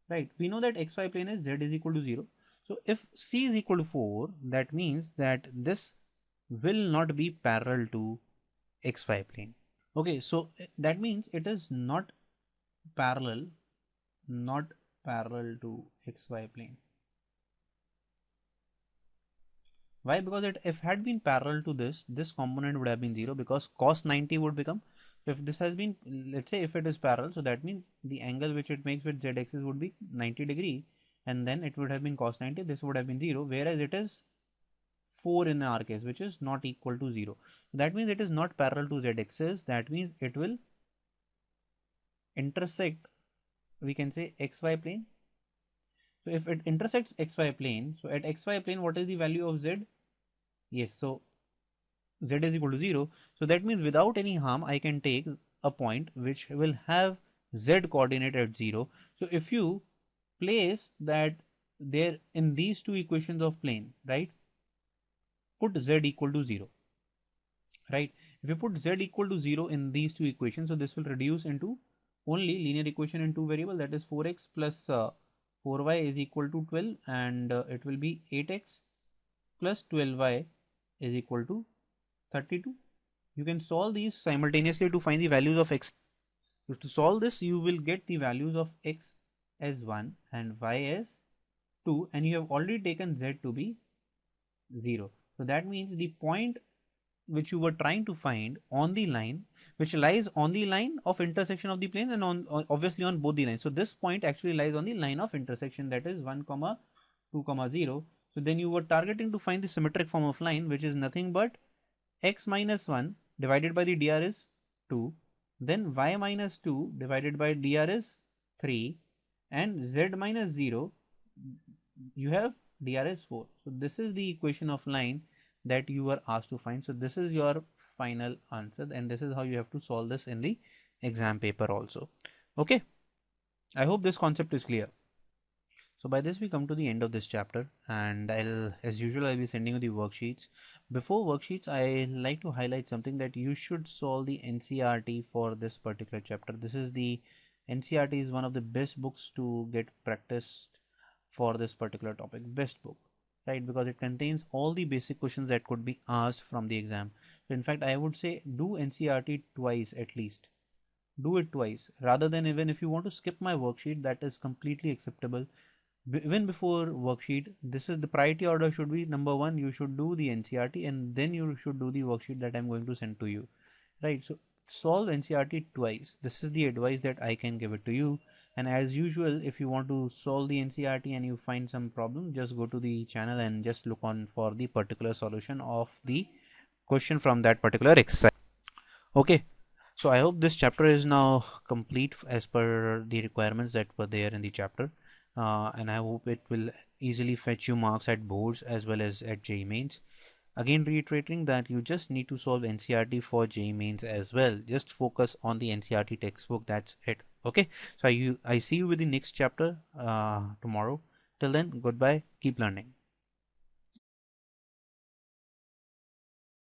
right? We know that xy plane is z is equal to 0. So if c is equal to 4, that means that this will not be parallel to xy plane. Okay, so that means it is not parallel to xy plane. Why? Because if had been parallel to this component would have been 0, because cos 90 would become, if this has been, let's say if it is parallel, so that means the angle which it makes with z-axis would be 90 degree, and then it would have been cos 90, this would have been 0, whereas it is 4 in our case, which is not equal to 0. So that means it is not parallel to z-axis. That means it will intersect, we can say, xy plane. So if it intersects xy plane, so at xy plane, what is the value of z? Yes, so z is equal to 0. So that means without any harm I can take a point which will have z coordinate at 0. So if you place that there in these two equations of plane, right, put z equal to 0, right? If you put z equal to 0 in these two equations, so this will reduce into only linear equation in two variable, that is 4x plus 4y is equal to 12, and it will be 8x plus 12y is equal to 32. You can solve these simultaneously to find the values of x. So to solve this, you will get the values of x as 1 and y as 2, and you have already taken z to be 0. So that means the point which you were trying to find on the line, which lies on the line of intersection of the planes and on obviously on both the lines. So this point actually lies on the line of intersection, that is 1 comma 2 comma 0. So then you were targeting to find the symmetric form of line, which is nothing but x minus 1 divided by the dr is 2, then y minus 2 divided by dr is 3, and z minus 0 you have dr is 4. So this is the equation of line that you were asked to find. So this is your final answer, and this is how you have to solve this in the exam paper also. Okay, I hope this concept is clear. So by this we come to the end of this chapter, and as usual I'll be sending you the worksheets. Before worksheets, I like to highlight something, that you should solve the NCERT for this particular chapter. This is the NCERT is one of the best books to get practiced for this particular topic. Best book, right? Because it contains all the basic questions that could be asked from the exam. So in fact I would say do NCERT twice at least. Do it twice rather than, even if you want to skip my worksheet, that is completely acceptable. Even before worksheet, this is the priority order should be number one, you should do the NCERT and then you should do the worksheet that I'm going to send to you, right? So solve NCERT twice. This is the advice that I can give it to you. And as usual, if you want to solve the NCERT and you find some problem, just go to the channel and just look on for the particular solution of the question from that particular exercise. Okay, so I hope this chapter is now complete as per the requirements that were there in the chapter, and I hope it will easily fetch you marks at boards as well as at JEE Mains. Again reiterating that you just need to solve NCERT for JEE Mains as well. Just focus on the NCERT textbook, that's it. Okay, so I see you with the next chapter tomorrow. Till then, goodbye, keep learning.